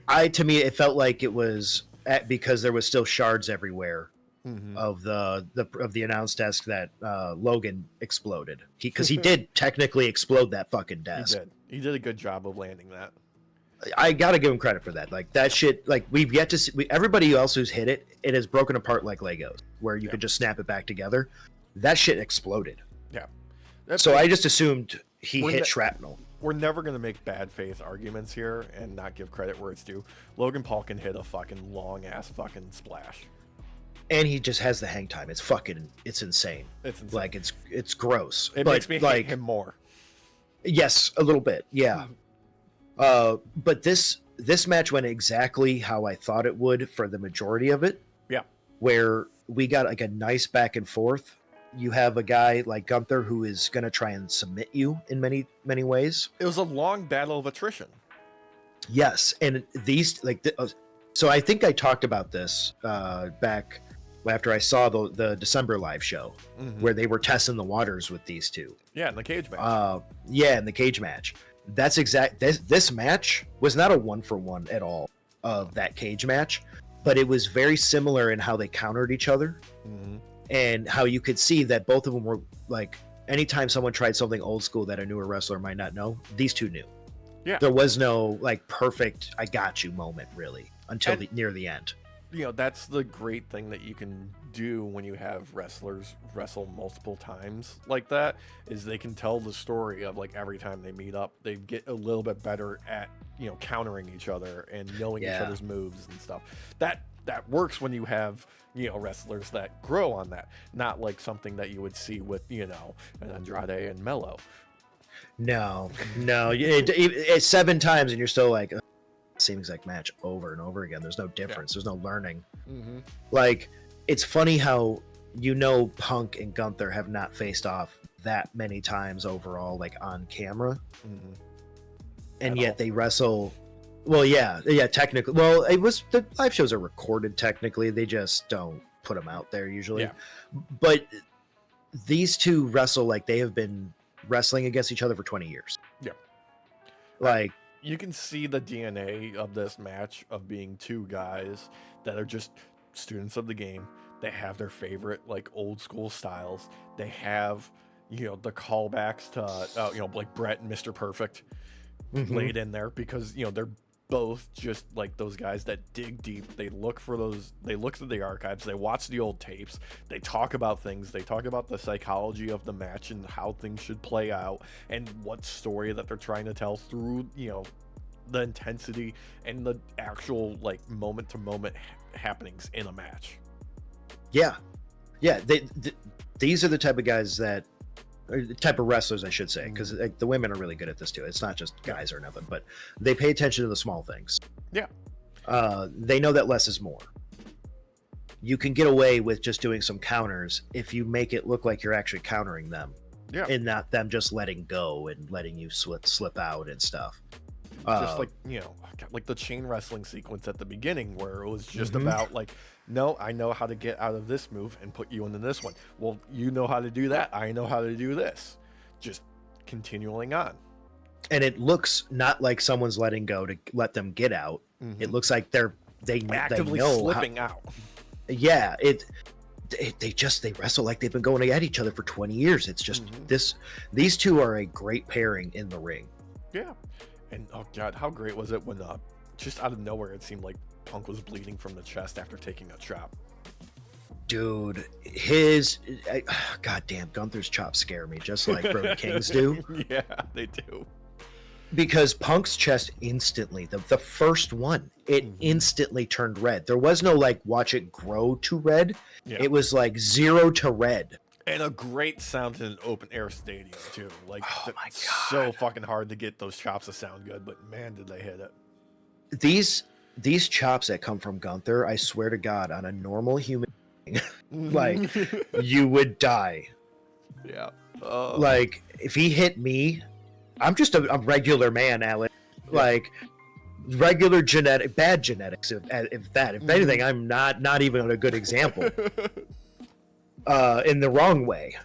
it. To me, it felt like it was because there was still shards everywhere of the announce desk that Logan exploded. Because he did technically explode that fucking desk. He did a good job of landing that. I gotta give him credit for that. Like, that shit, like, we've yet to see. Everybody else who's hit it, it has broken apart like Legos, where you could just snap it back together. That shit exploded. Yeah. So I just assumed he hit shrapnel. we're never going to make bad faith arguments here and not give credit where it's due. Logan Paul can hit a fucking long ass fucking splash. And he just has the hang time. It's insane. It's insane. Like it's gross. It makes me hate him more. Yes, a little bit. Yeah. But this match went exactly how I thought it would for the majority of it. Yeah. Where we got like a nice back and forth. You have a guy like Gunther who is going to try and submit you in many, many ways. It was a long battle of attrition. Yes. And these so I think I talked about this back after I saw the December live show where they were testing the waters with these two. Yeah, in the cage match. In the cage match. That's exact. This match was not a 1-for-1 at all of that cage match, but it was very similar in how they countered each other and how you could see that both of them were like, anytime someone tried something old school that a newer wrestler might not know, these two knew. Yeah. There was no like perfect "I got you" moment really until near the end. You know, that's the great thing that you can do when you have wrestlers wrestle multiple times like that, is they can tell the story of like every time they meet up, they get a little bit better at, you know, countering each other and knowing each other's moves and stuff. That works when you have, you know, wrestlers that grow on that, not like something that you would see with, you know, an Andrade and Mello. No, it's 7 times and you're still like, same exact match over and over again. There's no difference. There's no learning. Like, it's funny how, you know, Punk and Gunther have not faced off that many times overall, like on camera, and yet they wrestle. Well, yeah, technically. Well, it was, the live shows are recorded technically. They just don't put them out there usually. Yeah. But these two wrestle like they have been wrestling against each other for 20 years. Yeah. Like, you can see the DNA of this match of being two guys that are just students of the game. They have their favorite like old school styles. They have, you know, the callbacks to you know, like Brett and Mr. Perfect laid in there, because, you know, they're both just like those guys that dig deep. They look for those, they look through the archives, they watch the old tapes, they talk about things, they talk about the psychology of the match and how things should play out and what story that they're trying to tell through, you know, the intensity and the actual like moment to moment happenings in a match. Yeah. These are the type of guys that, or the type of wrestlers, I should say, because like, the women are really good at this too. It's not just guys or nothing, but they pay attention to the small things. Yeah. They know that less is more. You can get away with just doing some counters if you make it look like you're actually countering them. Yeah. And not them just letting go and letting you slip out and stuff. Just like, you know, like the chain wrestling sequence at the beginning where it was just about like, no, I know how to get out of this move and put you into this one. Well, you know how to do that. I know how to do this. Just continuing on. And it looks not like someone's letting go to let them get out. It looks like they actively know slipping out. Yeah, they wrestle like they've been going at each other for 20 years. It's just these two are a great pairing in the ring. Yeah. And oh god, how great was it when just out of nowhere it seemed like Punk was bleeding from the chest after taking a chop. Dude, goddamn, Gunther's chops scare me just like Brody King's do. Yeah, they do. Because Punk's chest instantly, the first one, it instantly turned red. There was no like watch it grow to red. Yeah. It was like 0 to red. And a great sound in an open air stadium too. Like, oh my God, so fucking hard to get those chops to sound good, but man, did they hit it. These chops that come from Gunther, I swear to God, on a normal human being, like, you would die. Yeah. Like, if he hit me, I'm just a regular man, Alan. Yeah. Like, regular bad genetics. If anything, I'm not even a good example. In the wrong way,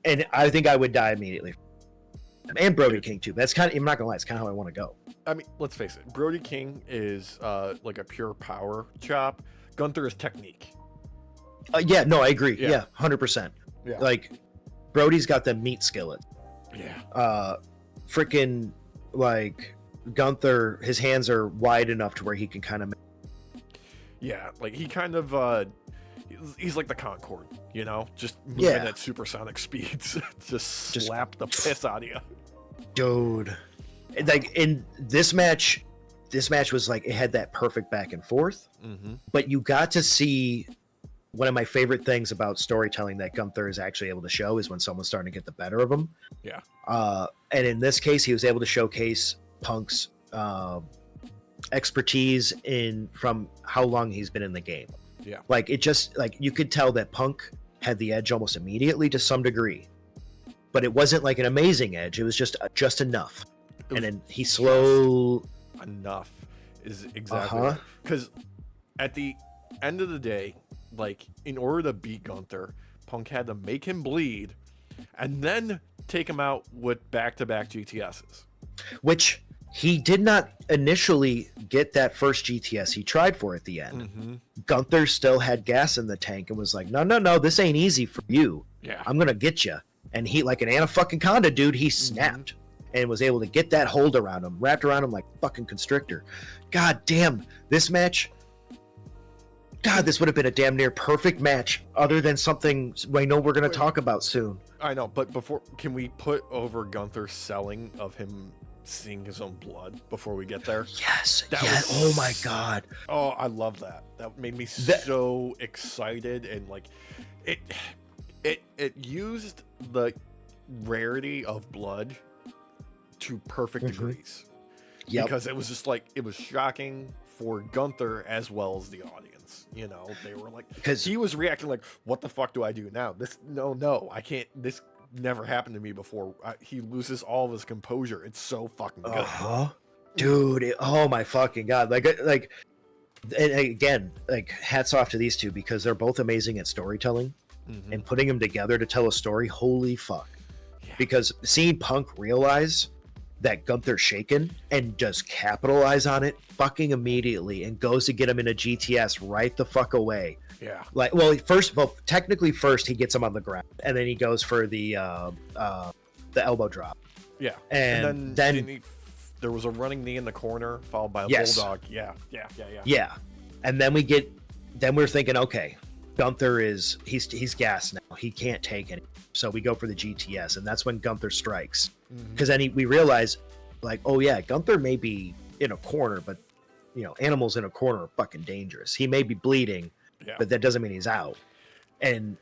and I think I would die immediately. And Brody King too. That's kind of, I'm not gonna lie, it's kind of how I want to go. I mean, let's face it. Brody King is like a pure power chop. Gunther is technique. Yeah, no, I agree. Yeah, 100%. Yeah, like Brody's got the meat skillet. Yeah. Freaking like Gunther, his hands are wide enough to where he can kind of. Yeah, like he kind of. He's like the Concorde, you know, just moving at supersonic speeds. just slap the piss out of you. Dude, like in this match was like, it had that perfect back and forth, but you got to see one of my favorite things about storytelling that Gunther is actually able to show is when someone's starting to get the better of him. Yeah. And in this case, he was able to showcase Punk's expertise from how long he's been in the game. Yeah. Like, it just, like, you could tell that Punk had the edge almost immediately to some degree, but it wasn't like an amazing edge. It was just enough. And then he enough is exactly right. Because at the end of the day, like, in order to beat Gunther, Punk had to make him bleed and then take him out with back-to-back GTSs. Which he did not initially get that first GTS he tried for at the end. Gunther still had gas in the tank and was like, no, this ain't easy for you. Yeah. I'm going to get you. And he, like an Anaconda dude, he snapped and was able to get that hold around him, wrapped around him like fucking constrictor. God damn, this match... God, this would have been a damn near perfect match, other than something I know we're going to talk about soon. I know, but before, can we put over Gunther's selling of him seeing his own blood before we get there? Yes. Oh my God. Oh, I love that. That made me so excited, and like, it used the rarity of blood to perfect degrees. Yep. Because it was just like, it was shocking for Gunther as well as the audience. You know, they were like, because he was reacting like, what the fuck do I do now? No, I can't. This never happened to me before. He loses all of his composure. It's so fucking good. Dude, oh my fucking God. Like, and again, like, hats off to these two because they're both amazing at storytelling and putting them together to tell a story. Holy fuck. Yeah. Because seeing Punk realize that Gunther's shaken and just capitalize on it fucking immediately and goes to get him in a GTS right the fuck away. Yeah. Like, technically first he gets him on the ground and then he goes for the elbow drop. Yeah. And then there was a running knee in the corner followed by a bulldog. Yeah. And then we're thinking, okay, Gunther he's gassed now. He can't take it. So we go for the GTS, and that's when Gunther strikes. Because then we realize, like, oh yeah, Gunther may be in a corner, but you know, animals in a corner are fucking dangerous. He may be bleeding, but that doesn't mean he's out. And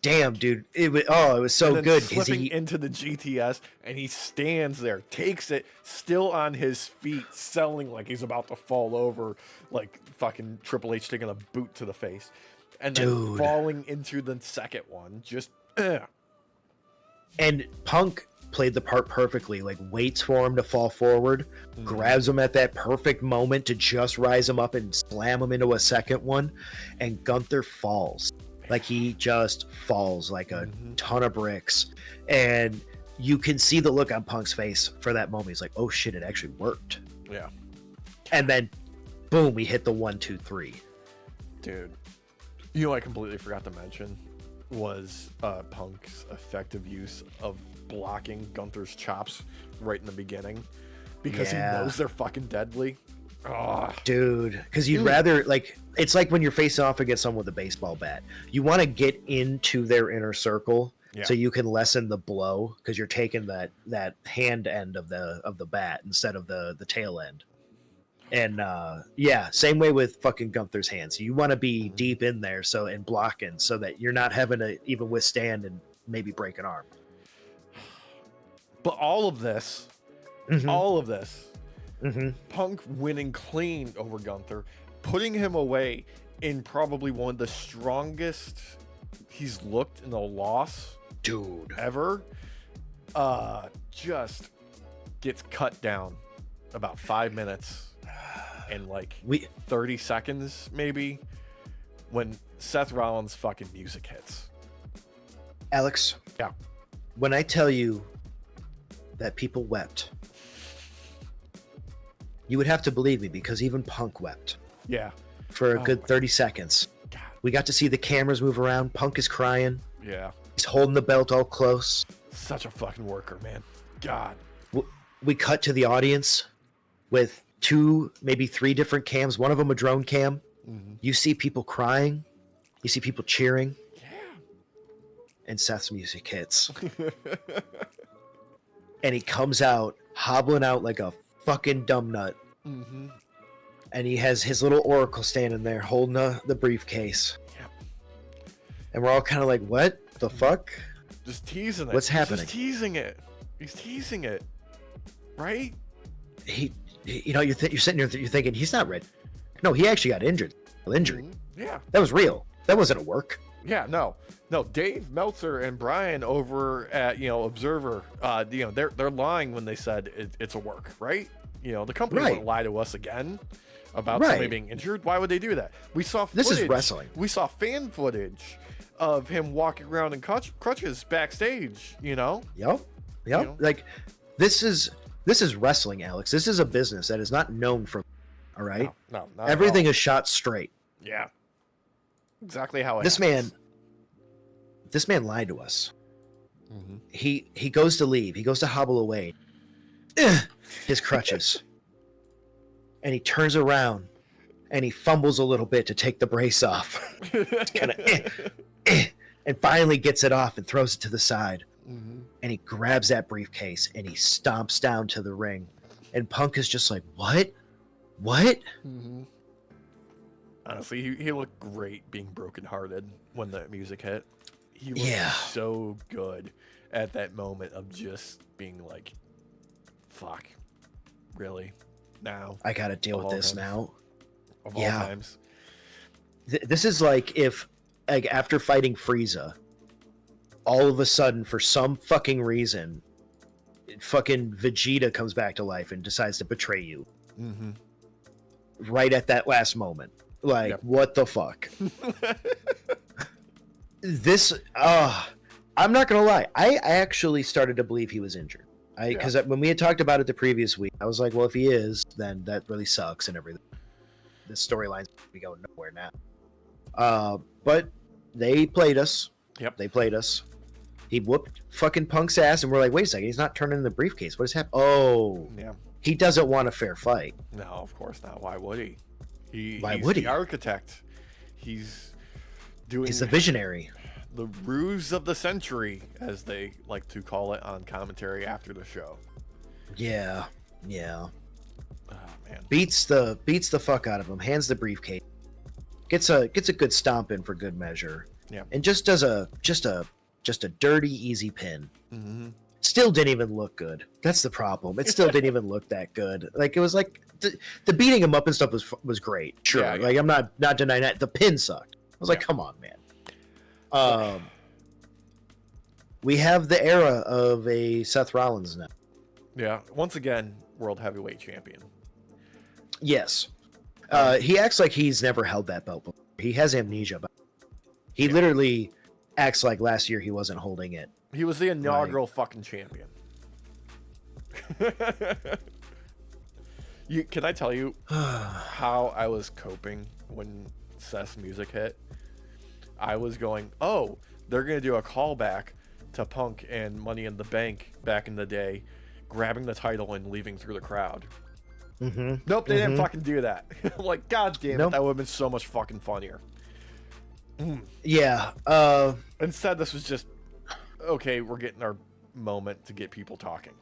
damn, dude, it was so good. Slipping into the GTS, and he stands there, takes it, still on his feet, selling like he's about to fall over, like fucking Triple H taking a boot to the face, and then falling into the second one, just. And Punk played the part perfectly, like waits for him to fall forward, grabs him at that perfect moment to just rise him up and slam him into a second one, and Gunther falls. Like, he just falls like a ton of bricks. And you can see the look on Punk's face for that moment. He's like, oh shit, it actually worked. Yeah. And then, boom, we hit the 1, 2, 3. Dude. You know, I completely forgot to mention was Punk's effective use of blocking Gunther's chops right in the beginning because he knows they're fucking deadly. Oh. Dude, because you'd rather, like, it's like when you're facing off against someone with a baseball bat. You want to get into their inner circle so you can lessen the blow because you're taking that hand end of the bat instead of the tail end. And same way with fucking Gunther's hands. You want to be deep in there and blocking so that you're not having to even withstand and maybe break an arm. But all of this, Punk winning clean over Gunther, putting him away in probably one of the strongest he's looked in a loss, ever, just gets cut down about 5 minutes and like 30 seconds maybe when Seth Rollins' fucking music hits. Alex, when I tell you that people wept, you would have to believe me because even Punk wept. Yeah. For a good 30 seconds. God. We got to see the cameras move around. Punk is crying. Yeah. He's holding the belt all close. Such a fucking worker, man. God. We cut to the audience with 2, maybe 3 different cams. One of them a drone cam. You see people crying. You see people cheering. Yeah. And Seth's music hits. and he comes out hobbling out like a fucking dumb nut. Mm-hmm. And he has his little oracle standing there holding the briefcase. Yep. And we're all kind of like, what the fuck? Just teasing it. What's happening? Just teasing it. He's teasing it. Right? You're sitting there, you're thinking, he's not ready. No, he actually got injured. Injured. Yeah. That was real. That wasn't a work. Yeah, no. Dave Meltzer and Brian over at Observer, they're lying when they said it's a work, right? The company wouldn't lie to us again about somebody being injured. Why would they do that? We saw footage. This is wrestling. We saw fan footage of him walking around in crutches backstage. Yep. Like this is wrestling, Alex. This is a business that is not known for. All right. No, not everything is shot straight. Yeah. Exactly how it This happens. man lied to us. Mm-hmm. He goes to leave. He goes to hobble away. His crutches. And he turns around and he fumbles a little bit to take the brace off. Kind of and finally gets it off and throws it to the side. Mm-hmm. And he grabs that briefcase and he stomps down to the ring. And Punk is just like, what? What? Mm-hmm. Honestly, he looked great being brokenhearted when the music hit. He looked so good at that moment of just being like, fuck, really? Now? I gotta deal with this now. Of all times. This is like if, like, after fighting Frieza, all of a sudden, for some fucking reason, fucking Vegeta comes back to life and decides to betray you. Mm-hmm. Right at that last moment. Like, what the fuck? I'm not gonna lie. I actually started to believe he was injured. Because when we had talked about it the previous week, I was like, well, if he is, then that really sucks and everything. The storyline's be going nowhere now. But they played us. Yep. They played us. He whooped fucking Punk's ass, and we're like, wait a second, he's not turning in the briefcase. What has happened? Oh, yeah. He doesn't want a fair fight. No, of course not. Why would he? He's the architect. He's the visionary. The ruse of the century, as they like to call it on commentary after the show. Yeah. Oh man. Beats the fuck out of him. Hands the briefcase. Gets a good stomp in for good measure. Yeah. And just does a dirty easy pin. Mm-hmm. Still didn't even look good. That's the problem. It still didn't even look that good. Like, it was like the beating him up and stuff was great. Sure. Yeah. Like, I'm not denying that. The pin sucked. I was like, come on, man. We have the era of a Seth Rollins now. Yeah. Once again, world heavyweight champion. Yes. He acts like he's never held that belt before. He has amnesia. He literally acts like last year he wasn't holding it. He was the inaugural fucking champion. Can I tell you how I was coping when Seth's music hit? I was going, oh, they're going to do a callback to Punk and Money in the Bank back in the day, grabbing the title and leaving through the crowd. Mm-hmm. Nope, they didn't fucking do that. I'm like, god damn it, that would have been so much fucking funnier. Yeah. Instead, this was just, okay, we're getting our moment to get people talking.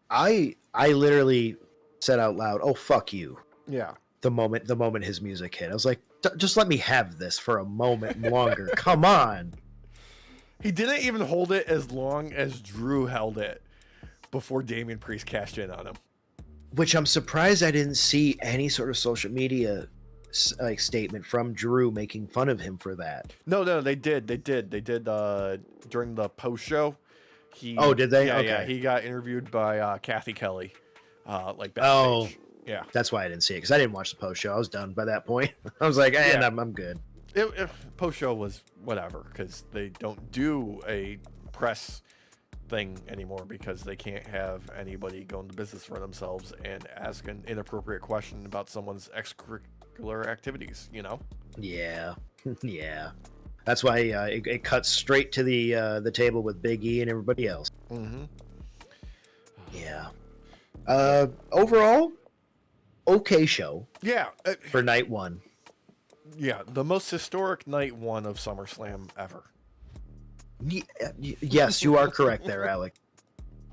I literally said out loud, "Oh, fuck you." Yeah. The moment his music hit, I was like, "Just let me have this for a moment longer." Come on. He didn't even hold it as long as Drew held it before Damian Priest cashed in on him. Which I'm surprised I didn't see any sort of social media like statement from Drew making fun of him for that. No, they did during the post show. Did they? Yeah, okay. Yeah, he got interviewed by Kathy Kelly, like backstage. Oh, yeah. That's why I didn't see it, because I didn't watch the post show. I was done by that point. I was like, I'm good. Post show was whatever, because they don't do a press thing anymore because they can't have anybody go into business for themselves and ask an inappropriate question about someone's extracurricular activities, Yeah. Yeah. That's why it cuts straight to the table with Big E and everybody else. Mm-hmm. Yeah. Overall, okay show. Yeah. For night one. Yeah, the most historic night one of SummerSlam ever. Yes, you are correct there, Alec.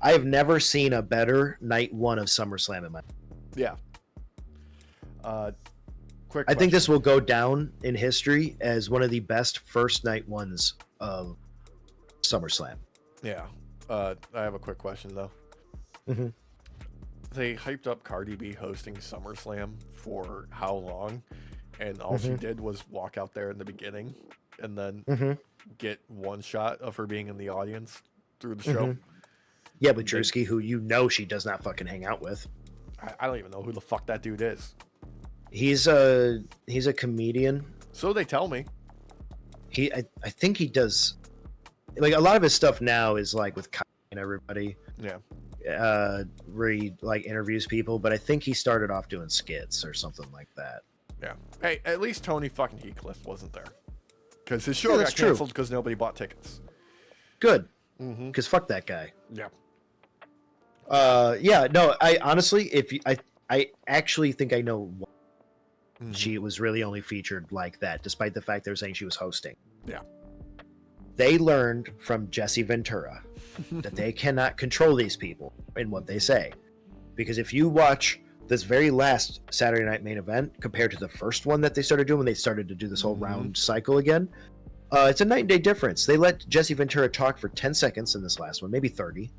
I have never seen a better night one of SummerSlam in my life. Yeah. Quick. I think this will go down in history as one of the best first night ones of SummerSlam. Yeah. I have a quick question though. Mm-hmm. They hyped up Cardi B hosting SummerSlam for how long? And all she did was walk out there in the beginning and then get one shot of her being in the audience through the show. Yeah, with Drewski, who you know she does not fucking hang out with. I don't even know who the fuck that dude is. He's a comedian. So they tell me. I think he does, like, a lot of his stuff now is like with Kai and everybody. Yeah. Where he like interviews people, but I think he started off doing skits or something like that. Yeah. Hey, at least Tony fucking Heathcliff wasn't there. Because his show got canceled because nobody bought tickets. Good. Because fuck that guy. Yeah. Yeah, no, I honestly, I actually think I know why she was really only featured like that, despite the fact they're saying she was hosting. Yeah. They learned from Jesse Ventura that they cannot control these people in what they say. Because if you watch this very last Saturday Night Main Event compared to the first one that they started doing when they started to do this whole round cycle again, it's a night and day difference. They let Jesse Ventura talk for 10 seconds in this last one, maybe 30.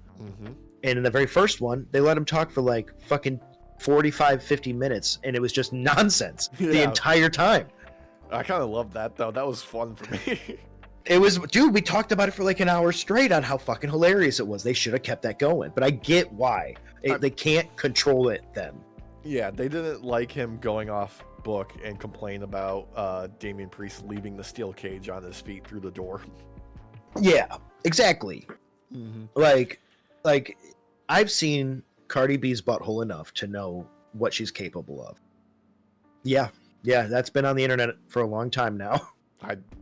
And in the very first one, they let him talk for like fucking 45, 50 minutes, and it was just nonsense the entire time. I kind of loved that, though. That was fun for me. It was, dude, we talked about it for like an hour straight on how fucking hilarious it was. They should have kept that going, but I get why. They can't control it then. Yeah, they didn't like him going off book and complain about Damian Priest leaving the steel cage on his feet through the door. Yeah, exactly. Like I've seen Cardi B's butthole enough to know what she's capable of. Yeah, that's been on the internet for a long time now.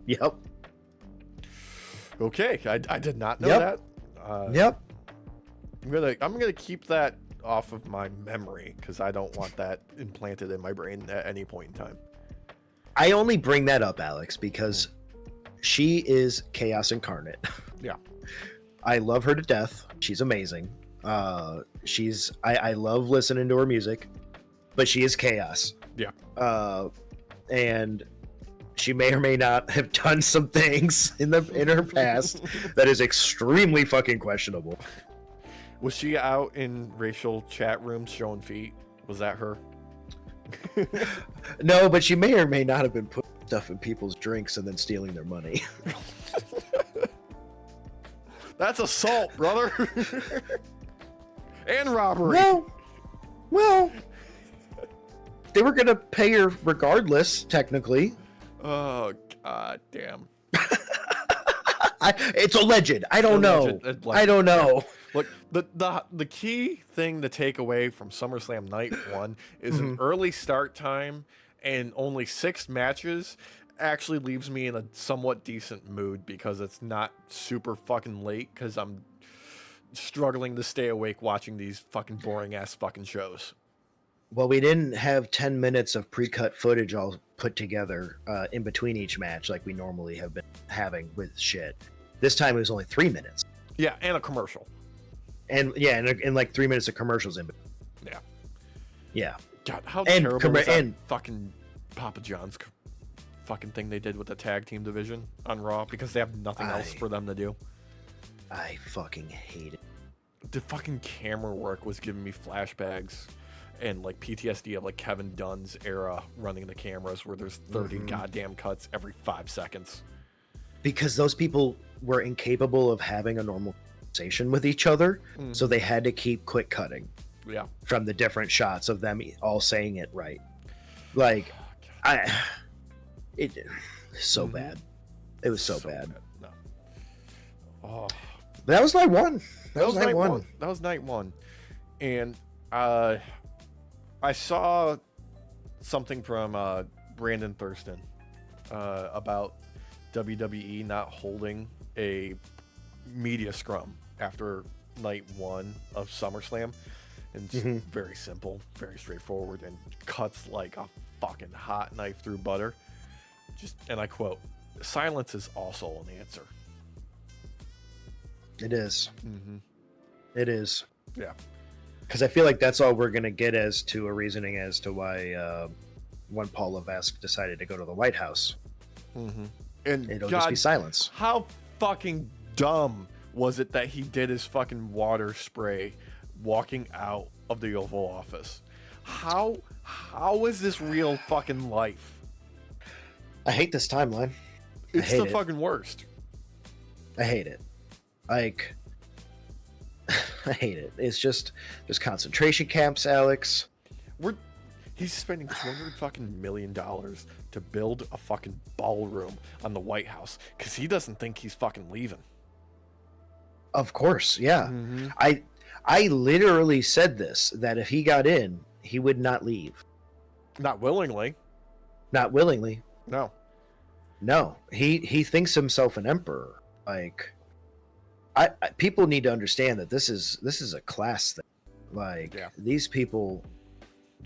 Yep. Okay, I did not know that. Yep. I'm gonna keep that off of my memory because I don't want that implanted in my brain at any point in time. I only bring that up, Alex, because she is chaos incarnate. Yeah. I love her to death. She's amazing. I love listening to her music, but she is chaos. Yeah. And she may or may not have done some things in her past that is extremely fucking questionable. Was she out in racial chat rooms showing feet? Was that her? No, but she may or may not have been putting stuff in people's drinks and then stealing their money. That's assault, brother. And robbery. Well, they were gonna pay her regardless, technically. Oh, god damn. It's alleged. I don't know. I don't know. Look, the key thing to take away from SummerSlam Night 1 is an early start time and only 6 matches actually leaves me in a somewhat decent mood because it's not super fucking late because I'm struggling to stay awake watching these fucking boring ass fucking shows. Well, we didn't have 10 minutes of pre-cut footage all put together in between each match like we normally have been having with shit. This time it was only 3 minutes. Yeah, and a commercial. And yeah, and like 3 minutes of commercials in between. Yeah. Yeah. God, how terrible is that fucking Papa John's fucking thing they did with the tag team division on Raw because they have nothing else for them to do. I fucking hate it. The fucking camera work was giving me flashbacks and like PTSD of like Kevin Dunn's era running the cameras where there's 30 goddamn cuts every 5 seconds. Because those people were incapable of having a normal conversation with each other, so they had to keep quick cutting. Yeah. From the different shots of them all saying it right. Like, it's so bad. It was so bad. No. Oh. But that was night one. That was night one. That was night one. And I saw something from Brandon Thurston about WWE not holding a media scrum after night one of SummerSlam. And it's very simple, very straightforward, and cuts like a fucking hot knife through butter. And I quote, "Silence is also an answer." It is. It is. Yeah. Because I feel like that's all we're going to get as to a reasoning as to why when Paul Levesque decided to go to the White House. Mm-hmm. And it'll God, just be silence. How fucking dumb was it that he did his fucking water spray walking out of the Oval Office? How is this real fucking life? I hate this timeline. It's the fucking worst. I hate it. Like, I hate it. It's just, there's concentration camps, Alex. He's spending $200 fucking million to build a fucking ballroom on the White House because he doesn't think he's fucking leaving. Of course, yeah. Mm-hmm. I literally said this, that if he got in, he would not leave. Not willingly. Not willingly. No. He thinks himself an emperor. Like, I people need to understand that this is a class thing. Like, these people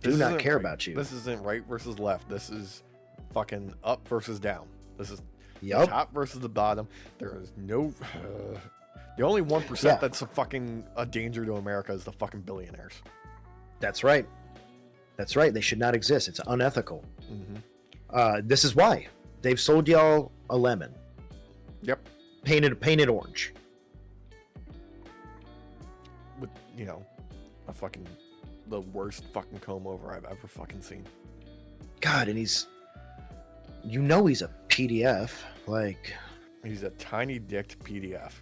do not care about you. This isn't right versus left. This is fucking up versus down. This is the top versus the bottom. There is no. The only 1% that's a danger to America is the fucking billionaires. That's right. That's right. They should not exist. It's unethical. Mm-hmm. This is why they've sold y'all a lemon. Yep. Painted orange. With the worst fucking comb over I've ever fucking seen. God, and he's a PDF. Like, he's a tiny dicked PDF.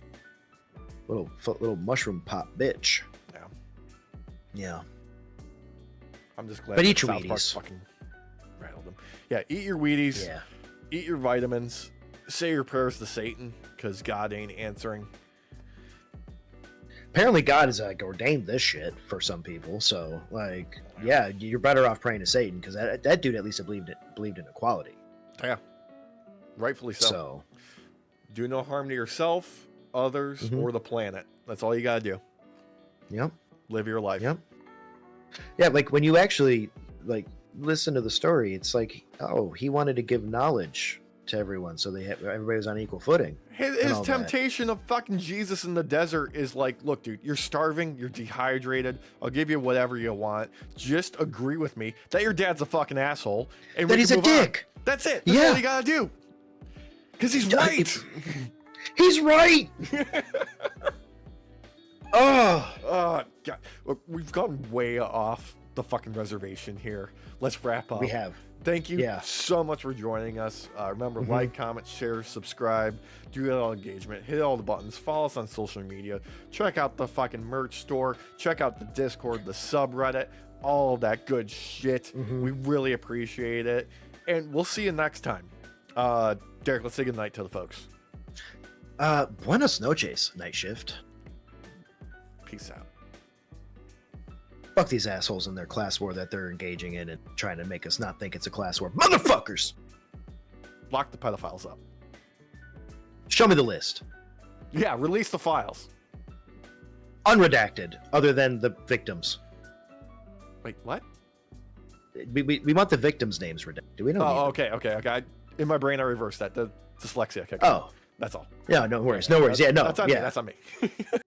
Little mushroom pop bitch. Yeah. I'm just glad. But eat your South Park Wheaties. Fucking rattled them. Yeah, eat your Wheaties. Yeah. Eat your vitamins. Say your prayers to Satan because God ain't answering. Apparently, God has ordained this shit for some people. So, like, yeah, you're better off praying to Satan because that dude at least believed in equality. Yeah, rightfully so. So, do no harm to yourself, others, or the planet. That's all you gotta do. Yep. Live your life. Yep. Yeah, like when you actually listen to the story, it's like, oh, he wanted to give knowledge to everyone, so everybody was on equal footing. His temptation of fucking Jesus in the desert is like, look, dude, you're starving, you're dehydrated. I'll give you whatever you want. Just agree with me that your dad's a fucking asshole, and that he's a dick. On. That's it. That's all you gotta do. Because he's right. He's right. God. Look, we've gone way off the fucking reservation here. Let's wrap up. We have. Thank you so much for joining us. Remember, like, comment, share, subscribe, do all engagement, hit all the buttons, follow us on social media, check out the fucking merch store, check out the Discord, the subreddit, all of that good shit. We really appreciate it. And we'll see you next time. Derek, let's say goodnight to the folks. Buenos noches, night shift. Peace out. Fuck these assholes in their class war that they're engaging in and trying to make us not think it's a class war. Motherfuckers! Lock the pedophiles up. Show me the list. Yeah, release the files. Unredacted, other than the victims. Wait, what? We want the victims' names redacted. We don't need them. Okay. In my brain, I reversed that. The dyslexia kicked in. Oh. That's all. Yeah, no worries. No worries. Yeah, no. That's on me.